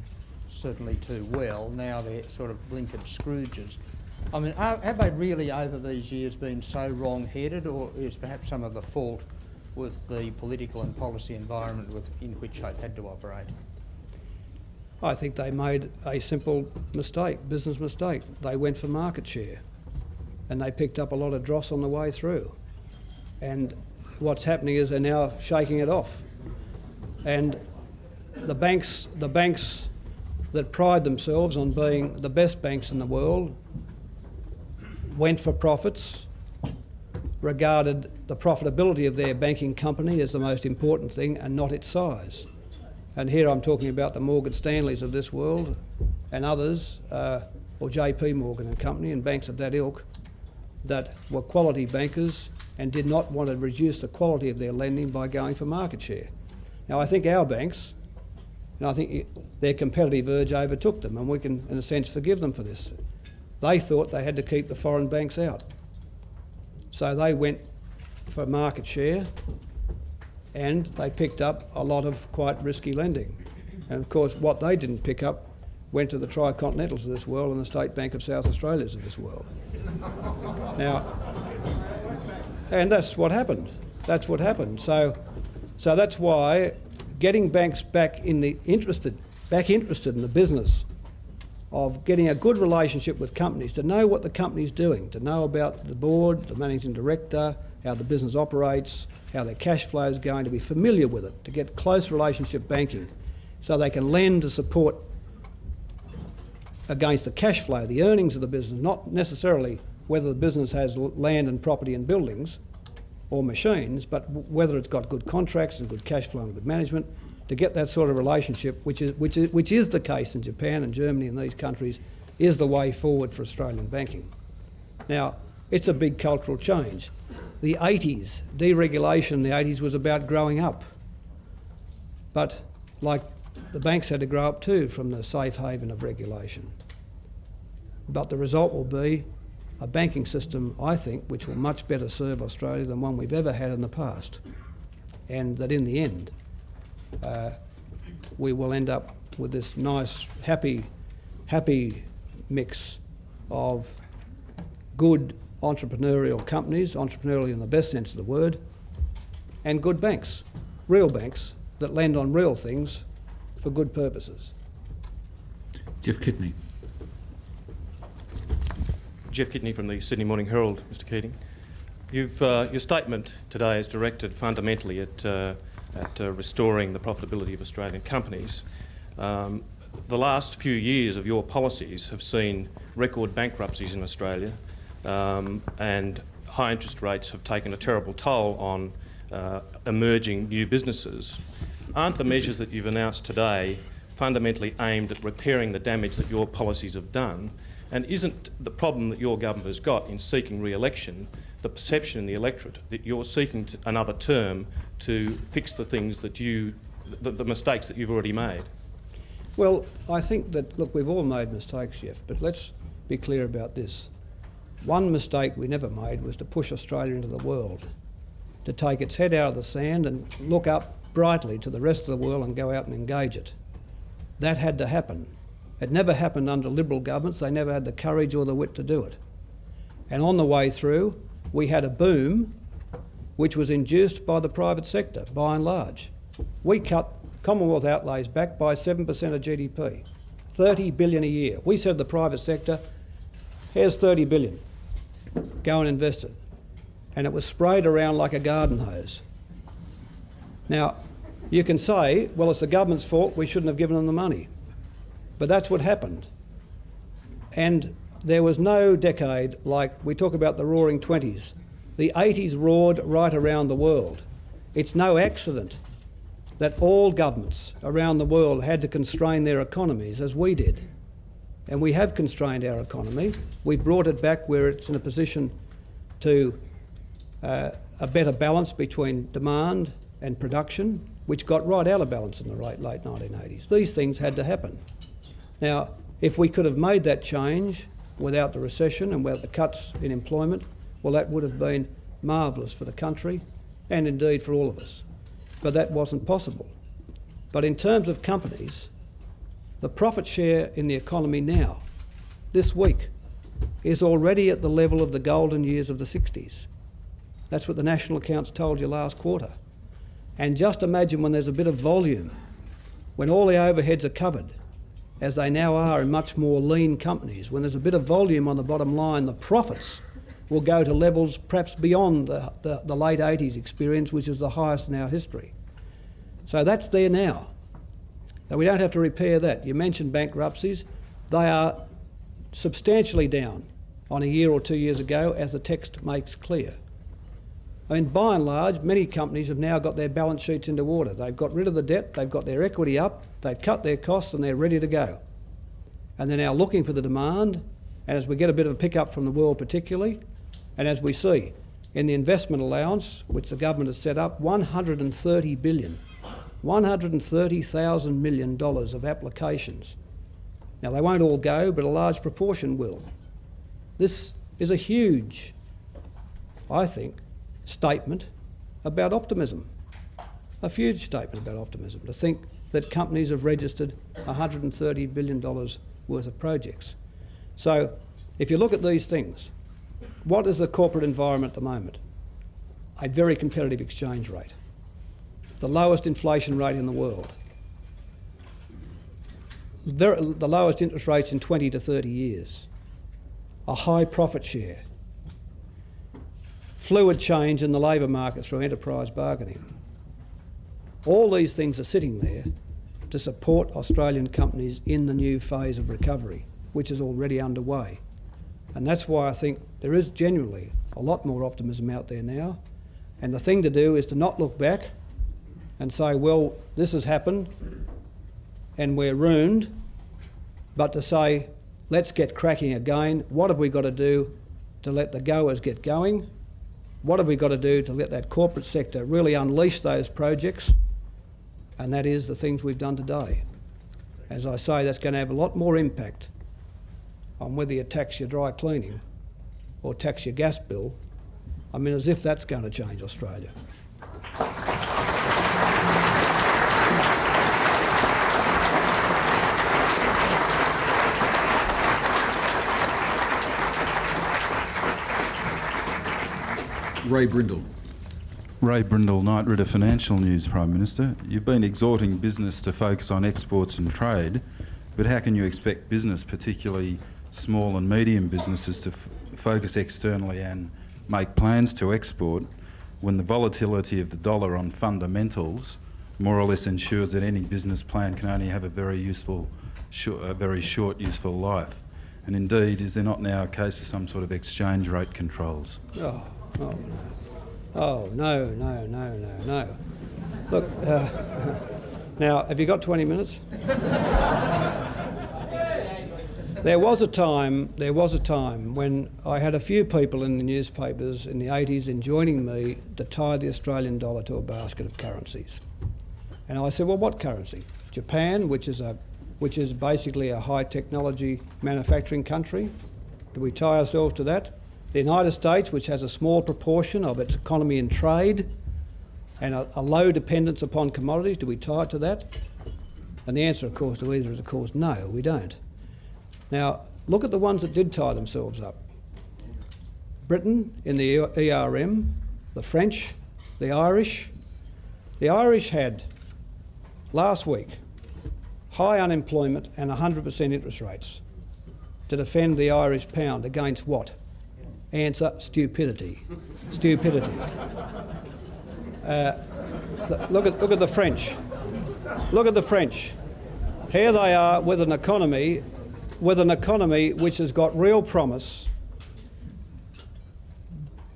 certainly too well. Now they're sort of blinkered Scrooges. I mean, have they really over these years been so wrong-headed, or is perhaps some of the fault with the political and policy environment in which they've had to operate? I think they made a simple mistake, business mistake. They went for market share and they picked up a lot of dross on the way through. And what's happening is they're now shaking it off. And the banks that pride themselves on being the best banks in the world went for profits, regarded the profitability of their banking company as the most important thing and not its size. And here I'm talking about the Morgan Stanleys of this world and others, or JP Morgan and Company and banks of that ilk that were quality bankers and did not want to reduce the quality of their lending by going for market share. Now I think our banks, and I think their competitive urge overtook them, and we can in a sense forgive them for this. They thought they had to keep the foreign banks out. So they went for market share and they picked up a lot of quite risky lending. And of course what they didn't pick up went to the Tricontinentals of this world and the State Bank of South Australia's of this world. Now, and that's what happened. That's what happened. So that's why getting banks back interested in the business of getting a good relationship with companies, to know what the company's doing, to know about the board, the managing director, how the business operates, how their cash flow is going, to be familiar with it, to get close relationship banking so they can lend to support against the cash flow, the earnings of the business, not necessarily whether the business has land and property and buildings or machines, but whether it's got good contracts and good cash flow and good management, to get that sort of relationship, which is the case in Japan and Germany and these countries, is the way forward for Australian banking. Now, it's a big cultural change. the 80s, deregulation in the 80s was about growing up. But like the banks had to grow up too from the safe haven of regulation. But the result will be a banking system, I think, which will much better serve Australia than one we've ever had in the past. And that in the end, we will end up with this nice, happy mix of good entrepreneurial companies, entrepreneurial in the best sense of the word, and good banks, real banks that lend on real things for good purposes. Jeff Kidney. Jeff Kidney from the Sydney Morning Herald, Mr Keating. Your statement today is directed fundamentally at restoring the profitability of Australian companies. The last few years of your policies have seen record bankruptcies in Australia, and high interest rates have taken a terrible toll on emerging new businesses. Aren't the measures that you've announced today fundamentally aimed at repairing the damage that your policies have done? And isn't the problem that your government has got in seeking re-election the perception in the electorate that you're seeking another term to fix the things that the mistakes that you've already made? Well, I think that, look, we've all made mistakes, Jeff, but let's be clear about this. One mistake we never made was to push Australia into the world, to take its head out of the sand and look up brightly to the rest of the world and go out and engage it. That had to happen. It never happened under Liberal governments. They never had the courage or the wit to do it. And on the way through, we had a boom which was induced by the private sector, by and large. We cut Commonwealth outlays back by 7% of GDP, 30 billion a year. We said to the private sector, here's 30 billion, go and invest it. And it was sprayed around like a garden hose. Now, you can say, well, it's the government's fault, we shouldn't have given them the money. But that's what happened. And there was no decade like, we talk about the roaring 20s. The 80s roared right around the world. It's no accident that all governments around the world had to constrain their economies as we did. And we have constrained our economy. We've brought it back where it's in a position to a better balance between demand and production, which got right out of balance in the late 1980s. These things had to happen. Now, if we could have made that change without the recession and without the cuts in employment, well, that would have been marvellous for the country and indeed for all of us. But that wasn't possible. But in terms of companies, the profit share in the economy now, this week, is already at the level of the golden years of the 60s. That's what the National Accounts told you last quarter. And just imagine when there's a bit of volume, when all the overheads are covered, as they now are in much more lean companies, when there's a bit of volume on the bottom line, the profits will go to levels perhaps beyond the late 80s experience, which is the highest in our history. So that's there now. Now, we don't have to repair that. You mentioned bankruptcies. They are substantially down on a year or 2 years ago, as the text makes clear. I mean, by and large, many companies have now got their balance sheets into order. They've got rid of the debt, they've got their equity up, they've cut their costs, and they're ready to go. And they're now looking for the demand, and as we get a bit of a pickup from the world particularly, and as we see in the investment allowance, which the government has set up, $130 billion, $130,000 million of applications. Now, they won't all go, but a large proportion will. This is a huge, I think, statement about optimism. A huge statement about optimism, to think that companies have registered $130 billion worth of projects. So if you look at these things, what is the corporate environment at the moment? A very competitive exchange rate, the lowest inflation rate in the world, the lowest interest rates in 20 to 30 years, a high profit share, fluid change in the labour market through enterprise bargaining. All these things are sitting there to support Australian companies in the new phase of recovery, which is already underway. And that's why I think there is genuinely a lot more optimism out there now. And the thing to do is to not look back and say, well, this has happened and we're ruined, but to say, let's get cracking again. What have we got to do to let the goers get going? what have we got to do to let that corporate sector really unleash those projects? And that is the things we've done today. As I say, that's going to have a lot more impact on whether you tax your dry cleaning or tax your gas bill. I mean, as if that's going to change Australia. Ray Brindle. Ray Brindle, Knight Ridder Financial News, Prime Minister. You've been exhorting business to focus on exports and trade, but how can you expect business, particularly small and medium businesses, to focus externally and make plans to export when the volatility of the dollar on fundamentals more or less ensures that any business plan can only have a very short useful life? And indeed, is there not now a case for some sort of exchange rate controls? No. Look, now, have you got 20 minutes? There was a time when I had a few people in the newspapers in the 80s enjoining me to tie the Australian dollar to a basket of currencies. And I said, well, what currency? Japan, which is basically a high technology manufacturing country. Do we tie ourselves to that? The United States, which has a small proportion of its economy in trade and a low dependence upon commodities, do we tie it to that? And the answer, of course, to either is, of course, no, we don't. Now, look at the ones that did tie themselves up. Britain in the ERM, the French, the Irish. The Irish had, last week, high unemployment and 100% interest rates to defend the Irish pound against what? Answer, stupidity. Stupidity. Look at the French. Look at the French. Here they are with an economy which has got real promise,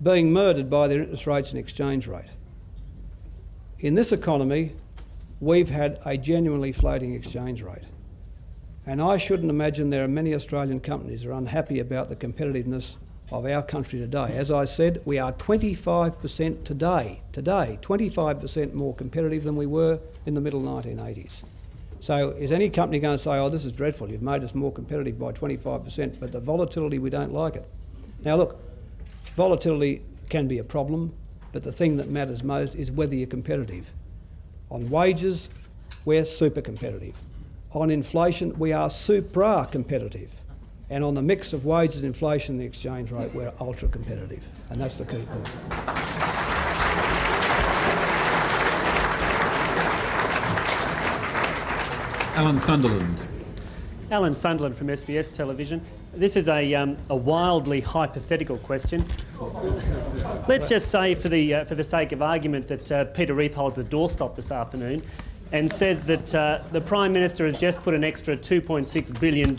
being murdered by their interest rates and exchange rate. In this economy, we've had a genuinely floating exchange rate. And I shouldn't imagine there are many Australian companies who are unhappy about the competitiveness of our country today. As I said, we are 25% today, 25% more competitive than we were in the middle 1980s. So is any company going to say, oh, this is dreadful, you've made us more competitive by 25%, but the volatility, we don't like it? Now look, volatility can be a problem, but the thing that matters most is whether you're competitive. On wages, we're super competitive. On inflation, we are supra competitive. And on the mix of wages and inflation and the exchange rate, we're ultra competitive. And that's the key point. Alan Sunderland. Alan Sunderland from SBS Television. This is a wildly hypothetical question. Let's just say, for the sake of argument, that Peter Reith holds a doorstop this afternoon and says that the Prime Minister has just put an extra $2.6 billion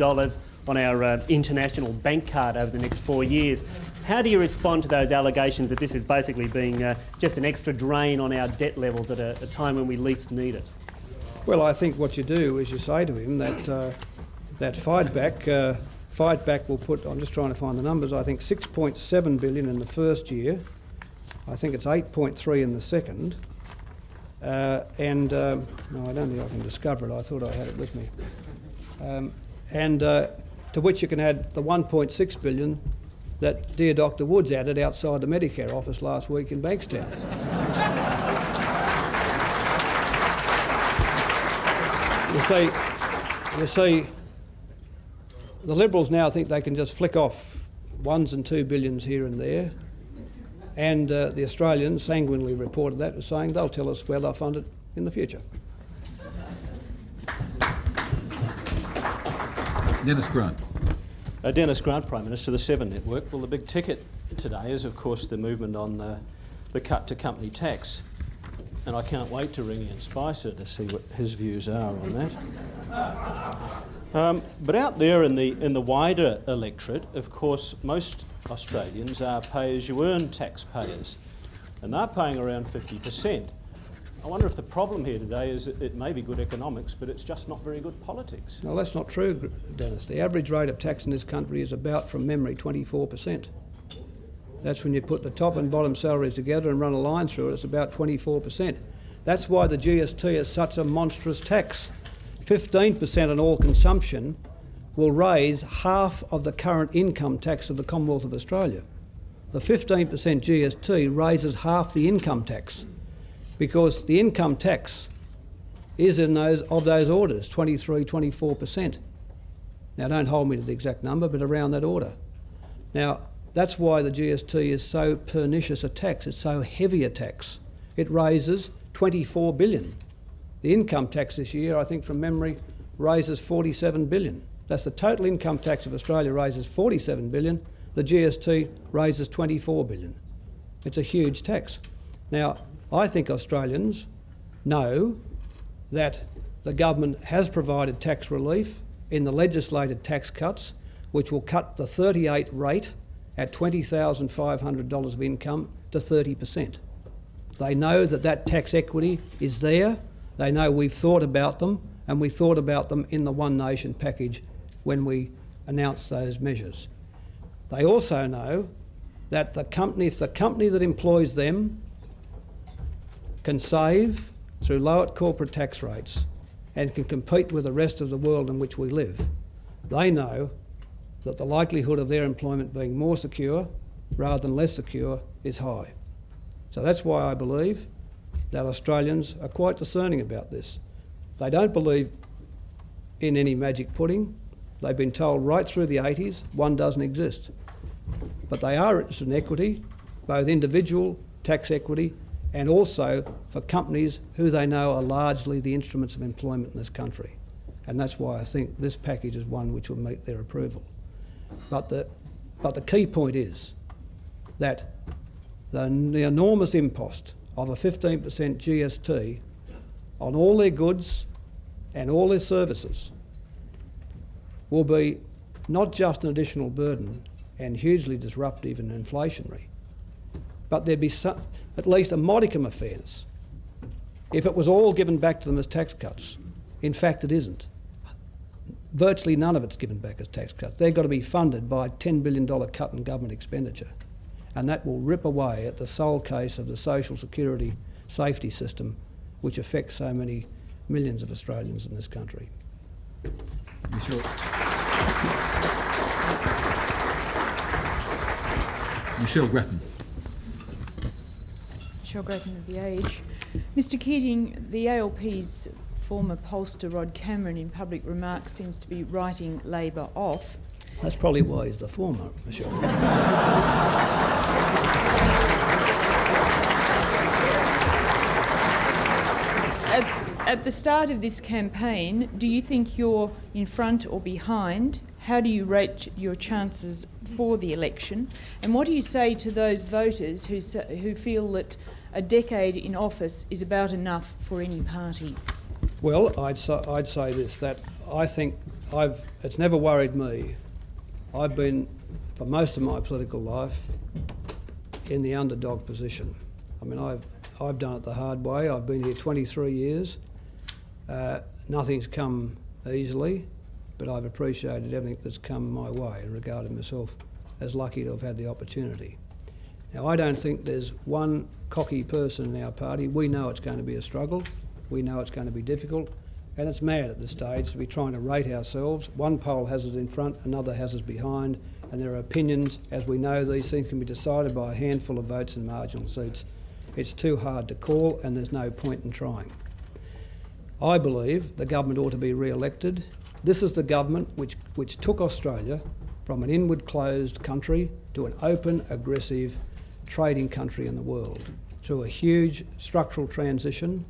on our international bank card over the next 4 years. How do you respond to those allegations that this is basically being just an extra drain on our debt levels at a time when we least need it? Well, I think what you do is you say to him that fight back will put, I'm just trying to find the numbers, I think 6.7 billion in the first year, I think it's 8.3 in the second, no, I don't think I can discover it, I thought I had it with me. To which you can add the 1.6 billion that dear Dr Woods added outside the Medicare office last week in Bankstown. You see, the Liberals now think they can just flick off 1s and 2 billions here and there, and the Australians sanguinely reported that as saying they'll tell us where they'll fund it in the future. Dennis Grant. Dennis Grant, Prime Minister, the Seven Network. Well, the big ticket today is, of course, the movement on the cut to company tax. And I can't wait to ring Ian Spicer to see what his views are on that. But out there in the wider electorate, of course, most Australians are pay-as-you-earn taxpayers, and they're paying around 50%. I wonder if the problem here today is that it may be good economics, but it's just not very good politics. No, that's not true, Dennis. The average rate of tax in this country is about, from memory, 24%. That's when you put the top and bottom salaries together and run a line through it, it's about 24%. That's why the GST is such a monstrous tax. 15% on all consumption will raise half of the current income tax of the Commonwealth of Australia. The 15% GST raises half the income tax because the income tax is in those orders, 23, 24%. Now, don't hold me to the exact number, but around that order. Now, that's why the GST is so pernicious a tax. It's so heavy a tax. It raises $24 billion. The income tax this year, I think from memory, raises $47 billion. That's the total income tax of Australia raises $47 billion. The GST raises $24 billion. It's a huge tax. Now, I think Australians know that the government has provided tax relief in the legislated tax cuts, which will cut the 38 rate at $20,500 of income to 30%. They know that that tax equity is there. They know we've thought about them, and we thought about them in the One Nation package when we announced those measures. They also know that if the company that employs them can save through lowered corporate tax rates and can compete with the rest of the world in which we live, they know that the likelihood of their employment being more secure rather than less secure is high. So that's why I believe that Australians are quite discerning about this. They don't believe in any magic pudding. They've been told right through the 80s one doesn't exist. But they are interested in equity, both individual tax equity and also for companies who they know are largely the instruments of employment in this country. And that's why I think this package is one which will meet their approval. But the key point is that the enormous impost of a 15% GST on all their goods and all their services will be not just an additional burden and hugely disruptive and inflationary, but there'd be at least a modicum of fairness if it was all given back to them as tax cuts. In fact, it isn't. Virtually none of it's given back as tax cuts. They've got to be funded by a $10 billion cut in government expenditure, and that will rip away at the sole case of the social security safety system, which affects so many millions of Australians in this country. Michelle Grattan. Michelle Grattan of The Age. Mr Keating, the ALP's former pollster Rod Cameron in public remarks seems to be writing Labor off. That's probably why he's the former, Michelle. At the start of this campaign, do you think you're in front or behind? How do you rate your chances for the election? And what do you say to those voters who feel that a decade in office is about enough for any party? Well, I'd say this, that I think it's never worried me. I've been, for most of my political life, in the underdog position. I mean, I've done it the hard way. I've been here 23 years. Nothing's come easily, but I've appreciated everything that's come my way and regarded myself as lucky to have had the opportunity. Now, I don't think there's one cocky person in our party. We know it's going to be a struggle. We know it's going to be difficult, and it's mad at this stage to be trying to rate ourselves. One poll has us in front, another has us behind, and there are opinions. As we know, these things can be decided by a handful of votes and marginal seats. It's too hard to call, and there's no point in trying. I believe the government ought to be re-elected. This is the government which took Australia from an inward closed country to an open, aggressive trading country in the world, through a huge structural transition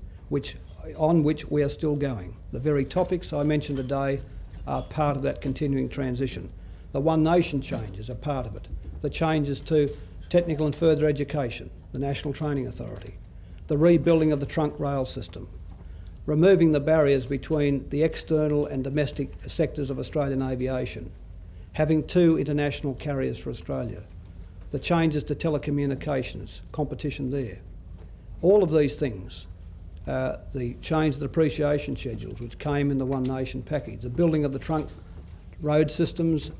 on which we are still going. The very topics I mentioned today are part of that continuing transition. The One Nation changes are part of it. The changes to technical and further education, the National Training Authority, the rebuilding of the trunk rail system, removing the barriers between the external and domestic sectors of Australian aviation, having 2 international carriers for Australia, the changes to telecommunications, competition there. All of these things, the change to the depreciation schedules which came in the One Nation package, the building of the trunk road systems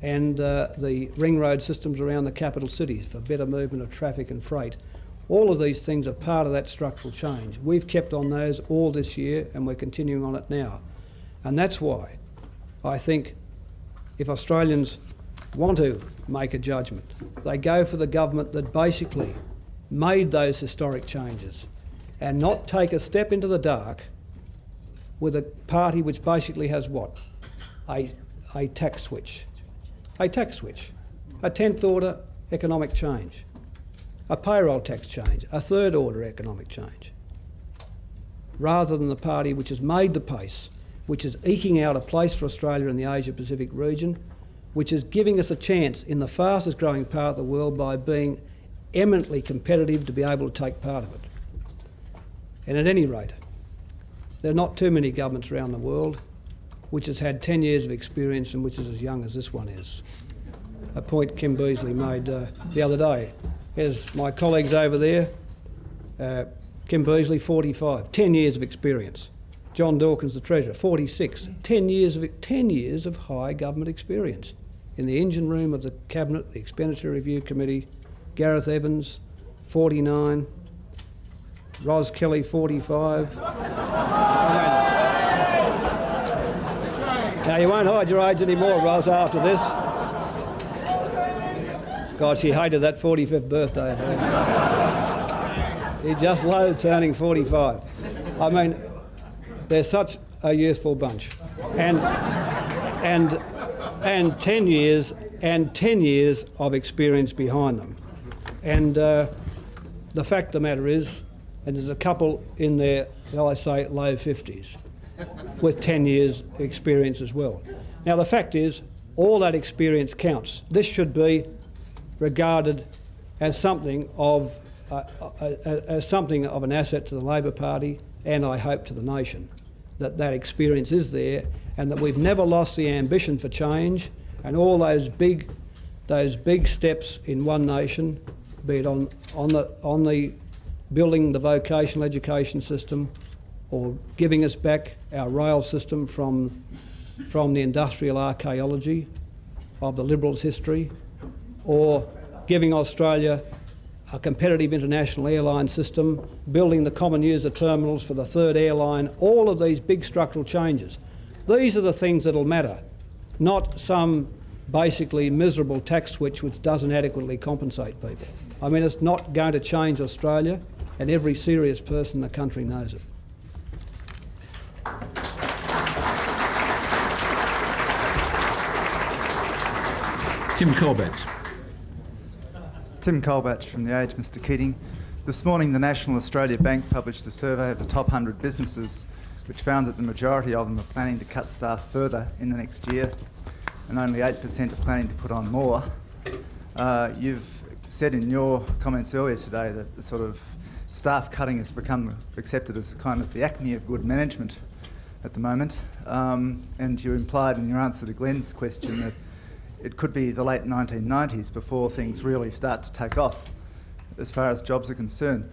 and the ring road systems around the capital cities for better movement of traffic and freight. All of these things are part of that structural change. We've kept on those all this year and we're continuing on it now. And that's why I think if Australians want to make a judgment, they go for the government that basically made those historic changes and not take a step into the dark with a party which basically has what? A tax switch. A tax switch. A 10th order economic change. A payroll tax change, a third order economic change, rather than the party which has made the pace, which is eking out a place for Australia in the Asia-Pacific region, which is giving us a chance in the fastest growing part of the world by being eminently competitive to be able to take part of it. And at any rate, there are not too many governments around the world which has had 10 years of experience and which is as young as this one is. A point Kim Beazley made the other day. There's my colleagues over there, Kim Beazley, 45, 10 years of experience. John Dawkins, the Treasurer, 46, 10 years of high government experience. In the engine room of the Cabinet, the Expenditure Review Committee, Gareth Evans, 49, Ros Kelly, 45. Now, you won't hide your age anymore, Ros, after this. God, she hated that 45th birthday of hers. He just loathed turning 45. I mean, they're such a youthful bunch. And 10 years of experience behind them. And the fact of the matter is, and there's a couple in their, shall I say, low 50s with 10 years experience as well. Now, the fact is, all that experience counts. This should be regarded as something of an asset to the Labor Party and I hope to the nation, that experience is there and that we've never lost the ambition for change, and all those big steps in one nation, be it on the building the vocational education system or giving us back our rail system from the industrial archaeology of the Liberals' history, or giving Australia a competitive international airline system, building the common user terminals for the third airline, all of these big structural changes. These are the things that'll matter, not some basically miserable tax switch which doesn't adequately compensate people. I mean, it's not going to change Australia, and every serious person in the country knows it. Tim Colbatch. Tim Colbatch from The Age, Mr Keating. This morning the National Australia Bank published a survey of the top 100 businesses which found that the majority of them are planning to cut staff further in the next year and only 8% are planning to put on more. You've said in your comments earlier today that the sort of staff cutting has become accepted as kind of the acme of good management at the moment, and you implied in your answer to Glenn's question that it could be the late 1990s before things really start to take off as far as jobs are concerned.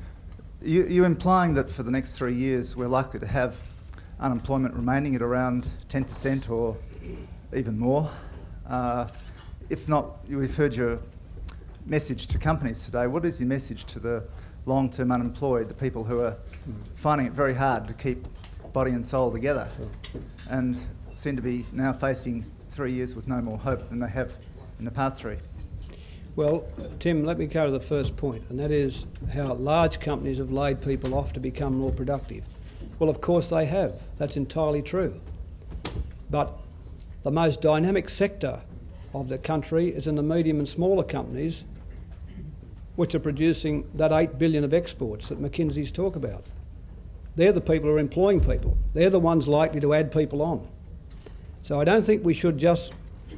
You're implying that for the next 3 years we're likely to have unemployment remaining at around 10% or even more. If not, we've heard your message to companies today. What is your message to the long-term unemployed, the people who are finding it very hard to keep body and soul together and seem to be now facing 3 years with no more hope than they have in the past 3? Well, Tim, let me go to the first point, and that is how large companies have laid people off to become more productive. Well, of course they have. That's entirely true. But the most dynamic sector of the country is in the medium and smaller companies which are producing that 8 billion of exports that McKinsey's talk about. They're the people who are employing people. They're the ones likely to add people on. So I don't think we should just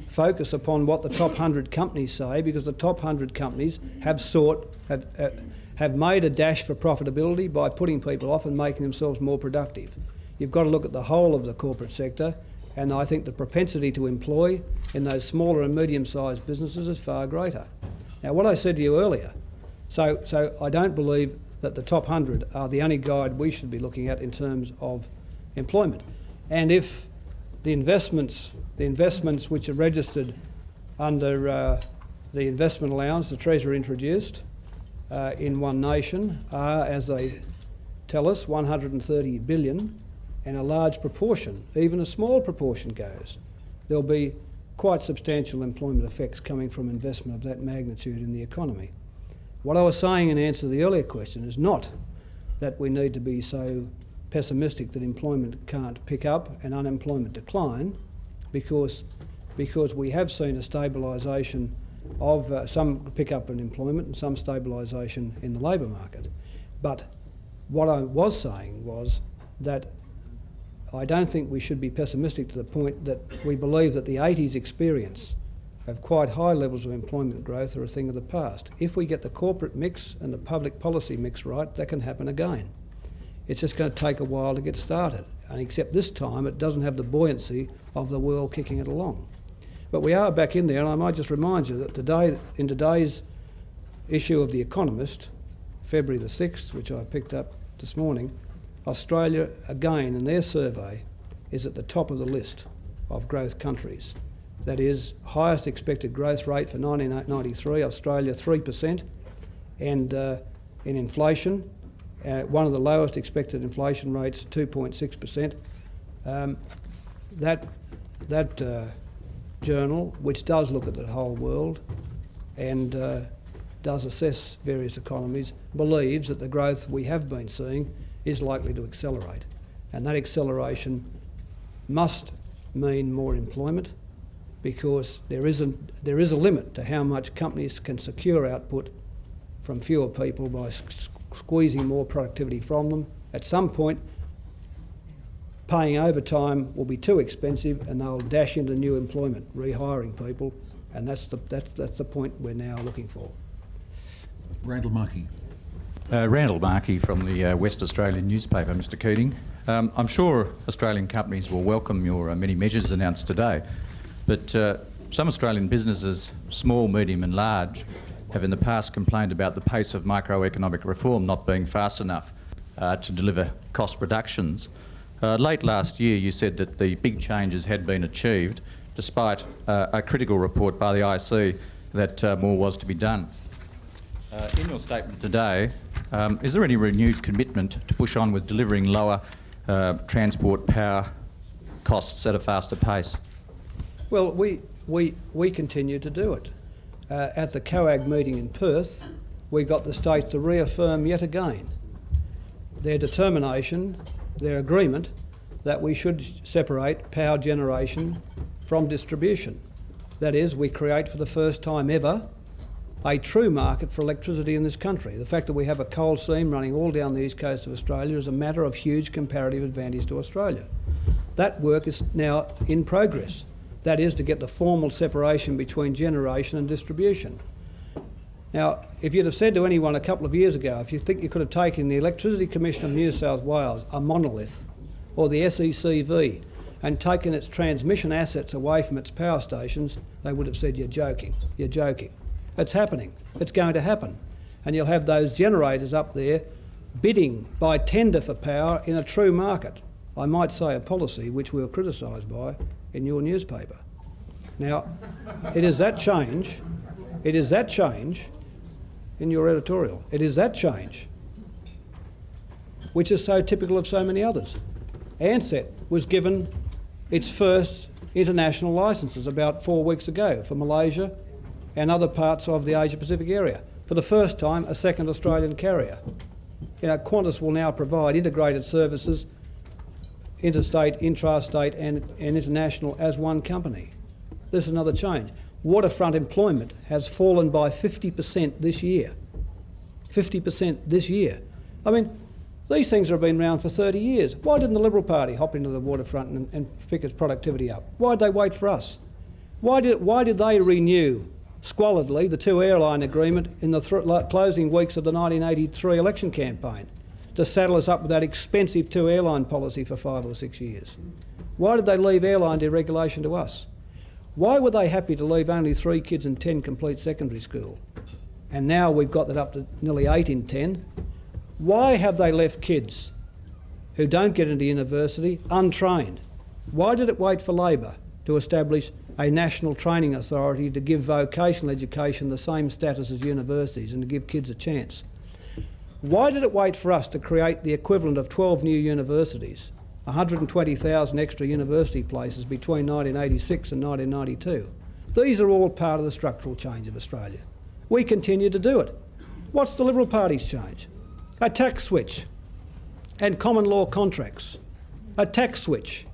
focus upon what the top 100 companies say, because the top 100 companies have made a dash for profitability by putting people off and making themselves more productive. You've got to look at the whole of the corporate sector, and I think the propensity to employ in those smaller and medium-sized businesses is far greater. Now, what I said to you earlier, so I don't believe that the top 100 are the only guide we should be looking at in terms of employment. And if the investments which are registered under the investment allowance the Treasury introduced in One Nation are, as they tell us, 130 billion, and a large proportion, even a small proportion goes. There'll be quite substantial employment effects coming from investment of that magnitude in the economy. What I was saying in answer to the earlier question is not that we need to be so pessimistic that employment can't pick up and unemployment decline, because we have seen a stabilisation of some pick-up in employment and some stabilisation in the labour market. But what I was saying was that I don't think we should be pessimistic to the point that we believe that the 80s experience of quite high levels of employment growth are a thing of the past. If we get the corporate mix and the public policy mix right, that can happen again. It's just going to take a while to get started, and except this time it doesn't have the buoyancy of the world kicking it along. But we are back in there, and I might just remind you that today, in today's issue of The Economist, February the 6th, which I picked up this morning, Australia, again, in their survey, is at the top of the list of growth countries. That is, highest expected growth rate for 1993, Australia 3%, and in inflation, one of the lowest expected inflation rates, 2.6%. That journal, which does look at the whole world and does assess various economies, believes that the growth we have been seeing is likely to accelerate. And that acceleration must mean more employment, because there is a limit to how much companies can secure output from fewer people by squeezing more productivity from them. At some point, paying overtime will be too expensive and they'll dash into new employment, rehiring people, and that's the point we're now looking for. Randall Markey. Randall Markey from the West Australian newspaper, Mr Keating. I'm sure Australian companies will welcome your many measures announced today, but some Australian businesses, small, medium and large, have in the past complained about the pace of microeconomic reform not being fast enough to deliver cost reductions. Late last year you said that the big changes had been achieved, despite a critical report by the IC that more was to be done. In your statement today, is there any renewed commitment to push on with delivering lower transport power costs at a faster pace? Well, we continue to do it. At the COAG meeting in Perth, we got the states to reaffirm yet again their determination, their agreement that we should separate power generation from distribution. That is, we create for the first time ever a true market for electricity in this country. The fact that we have a coal seam running all down the east coast of Australia is a matter of huge comparative advantage to Australia. That work is now in progress. That is, to get the formal separation between generation and distribution. Now, if you'd have said to anyone a couple of years ago, if you think you could have taken the Electricity Commission of New South Wales, a monolith, or the SECV, and taken its transmission assets away from its power stations, they would have said, you're joking, you're joking. It's happening, it's going to happen. And you'll have those generators up there bidding by tender for power in a true market. I might say a policy which we were criticised by in your newspaper. Now, it is that change in your editorial, it is that change which is so typical of so many others. Ansett was given its first international licences about 4 weeks ago for Malaysia and other parts of the Asia-Pacific area. For the first time, a second Australian carrier. You know, Qantas will now provide integrated services, interstate, intrastate and international as one company. This is another change. Waterfront employment has fallen by 50% this year. 50% this year. I mean, these things have been around for 30 years. Why didn't the Liberal Party hop into the waterfront and pick its productivity up? Why did they wait for us? Why did they renew, squalidly, the two airline agreement in the closing weeks of the 1983 election campaign to saddle us up with that expensive two airline policy for 5 or 6 years? Why did they leave airline deregulation to us? Why were they happy to leave only 3 kids in 10 complete secondary school? And now we've got that up to nearly 8 in 10. Why have they left kids who don't get into university untrained? Why did it wait for Labor to establish a national training authority to give vocational education the same status as universities and to give kids a chance. Why did it wait for us to create the equivalent of 12 new universities, 120,000 extra university places between 1986 and 1992? These are all part of the structural change of Australia. We continue to do it. What's the Liberal Party's change? A tax switch and common law contracts. A tax switch.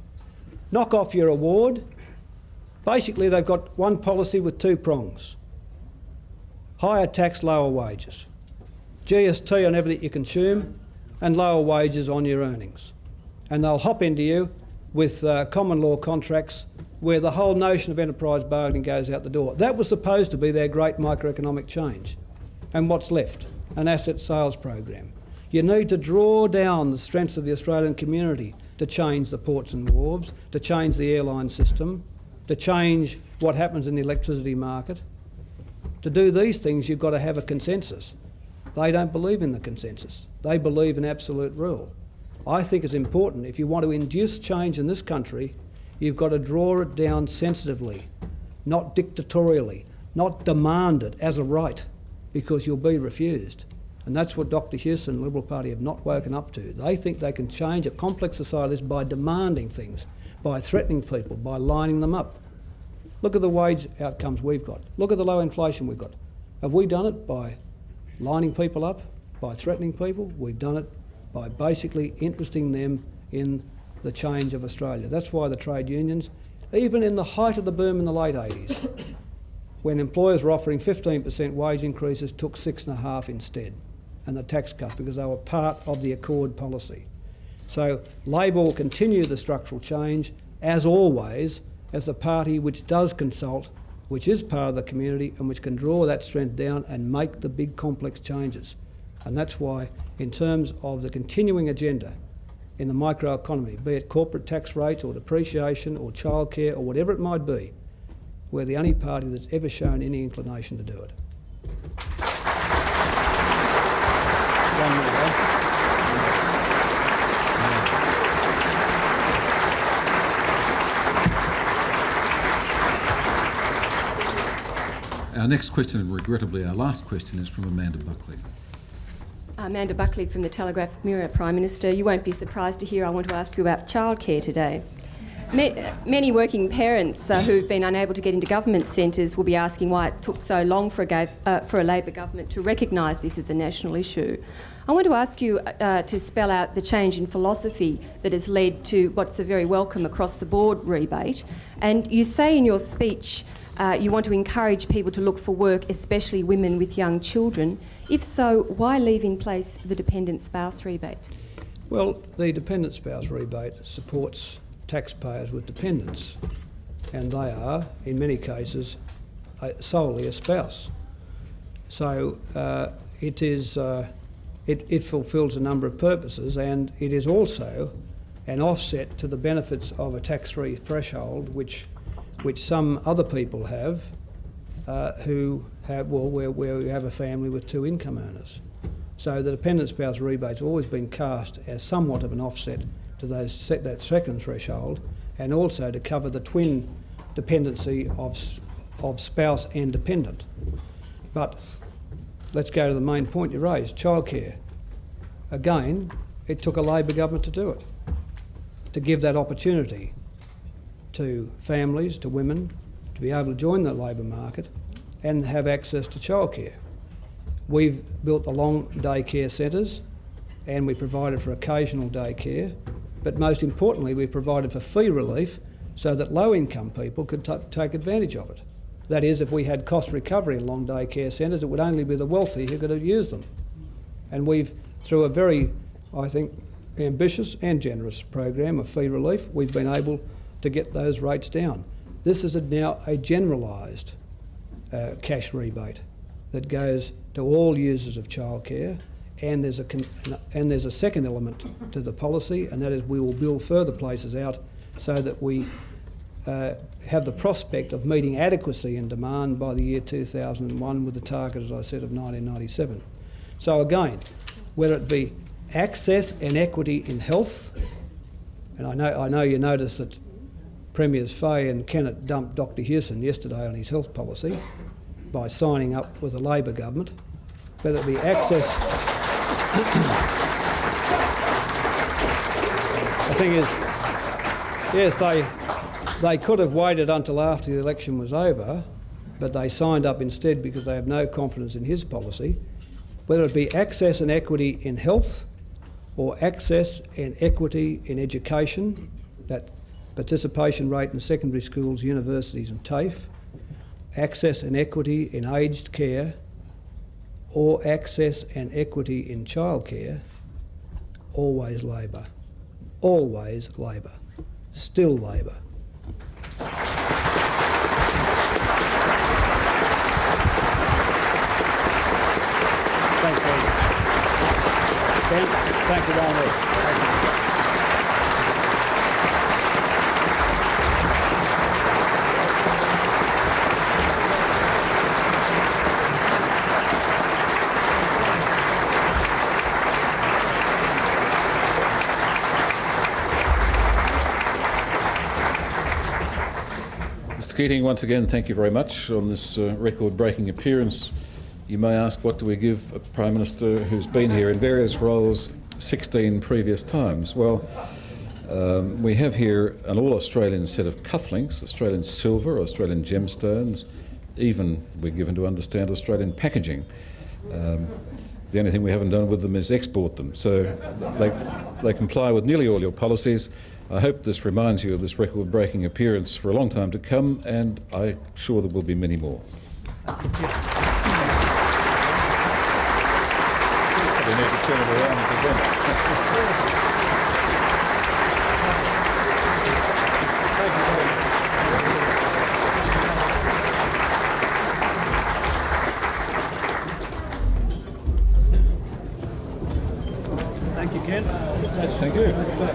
Knock off your award. Basically, they've got one policy with two prongs. Higher tax, lower wages. GST on everything you consume and lower wages on your earnings. And they'll hop into you with common law contracts where the whole notion of enterprise bargaining goes out the door. That was supposed to be their great microeconomic change. And what's left? An asset sales program. You need to draw down the strengths of the Australian community to change the ports and wharves, to change the airline system, to change what happens in the electricity market. To do these things, you've got to have a consensus. They don't believe in the consensus. They believe in absolute rule. I think it's important, if you want to induce change in this country, you've got to draw it down sensitively, not dictatorially, not demand it as a right, because you'll be refused. And that's what Dr Hewson and the Liberal Party have not woken up to. They think they can change a complex society by demanding things, by threatening people, by lining them up. Look at the wage outcomes we've got. Look at the low inflation we've got. Have we done it by lining people up, by threatening people? We've done it by basically interesting them in the change of Australia. That's why the trade unions, even in the height of the boom in the late 80s, when employers were offering 15% wage increases, took 6.5% instead, and the tax cuts, because they were part of the Accord policy. So Labor will continue the structural change, as always, as the party which does consult, which is part of the community and which can draw that strength down and make the big complex changes. And that's why, in terms of the continuing agenda in the microeconomy, be it corporate tax rates or depreciation or childcare or whatever it might be, we're the only party that's ever shown any inclination to do it. Our next question, and regrettably our last question, is from Amanda Buckley. Amanda Buckley from the Telegraph Mirror. Prime Minister, you won't be surprised to hear I want to ask you about childcare today. Many working parents who've been unable to get into government centres will be asking why it took so long for a Labor government to recognise this as a national issue. I want to ask you to spell out the change in philosophy that has led to what's a very welcome across-the-board rebate. And you say in your speech you want to encourage people to look for work, especially women with young children. If so, why leave in place the dependent spouse rebate? Well, the dependent spouse rebate supports taxpayers with dependents, and they are, in many cases, solely a spouse. So it fulfils a number of purposes, and it is also an offset to the benefits of a tax-free threshold, which some other people have, who have, well, where we have a family with two income earners. So the dependent spouse rebate's always been cast as somewhat of an offset to that second threshold, and also to cover the twin dependency of spouse and dependent. But let's go to the main point you raised, childcare. Again, it took a Labor government to do it, to give that opportunity to families, to women, to be able to join the labour market and have access to childcare. We've built the long day care centres, and we provided for occasional day care, but most importantly we provided for fee relief so that low-income people could take advantage of it. That is, if we had cost recovery in long day care centres, it would only be the wealthy who could have used them. And we've, through a very, I think, ambitious and generous program of fee relief, we've been able to get those rates down. This is now a generalised cash rebate that goes to all users of childcare, and there's a second element to the policy, and that is we will build further places out so that we have the prospect of meeting adequacy in demand by the year 2001 with the target, as I said, of 1997. So again, whether it be access and equity in health, and I know you notice that Premiers Fay and Kennett dumped Dr Hewson yesterday on his health policy by signing up with the Labor government. Whether it be access... The thing is, yes, they could have waited until after the election was over, but they signed up instead because they have no confidence in his policy. Whether it be access and equity in health or access and equity in education, that participation rate in secondary schools, universities and TAFE, access and equity in aged care, or access and equity in childcare, always Labor. Always Labor. Still Labor. Thanks, Ed. Ben, thank you very much. Mr Keating, once again, thank you very much on this record-breaking appearance. You may ask, what do we give a Prime Minister who's been here in various roles 16 previous times? Well, we have here an all-Australian set of cufflinks, Australian silver, Australian gemstones, even, we're given to understand, Australian packaging. The only thing we haven't done with them is export them. So they comply with nearly all your policies. I hope this reminds you of this record-breaking appearance for a long time to come, and I'm sure there will be many more. We need to turn it around again. Thank you, Ken. Thank you.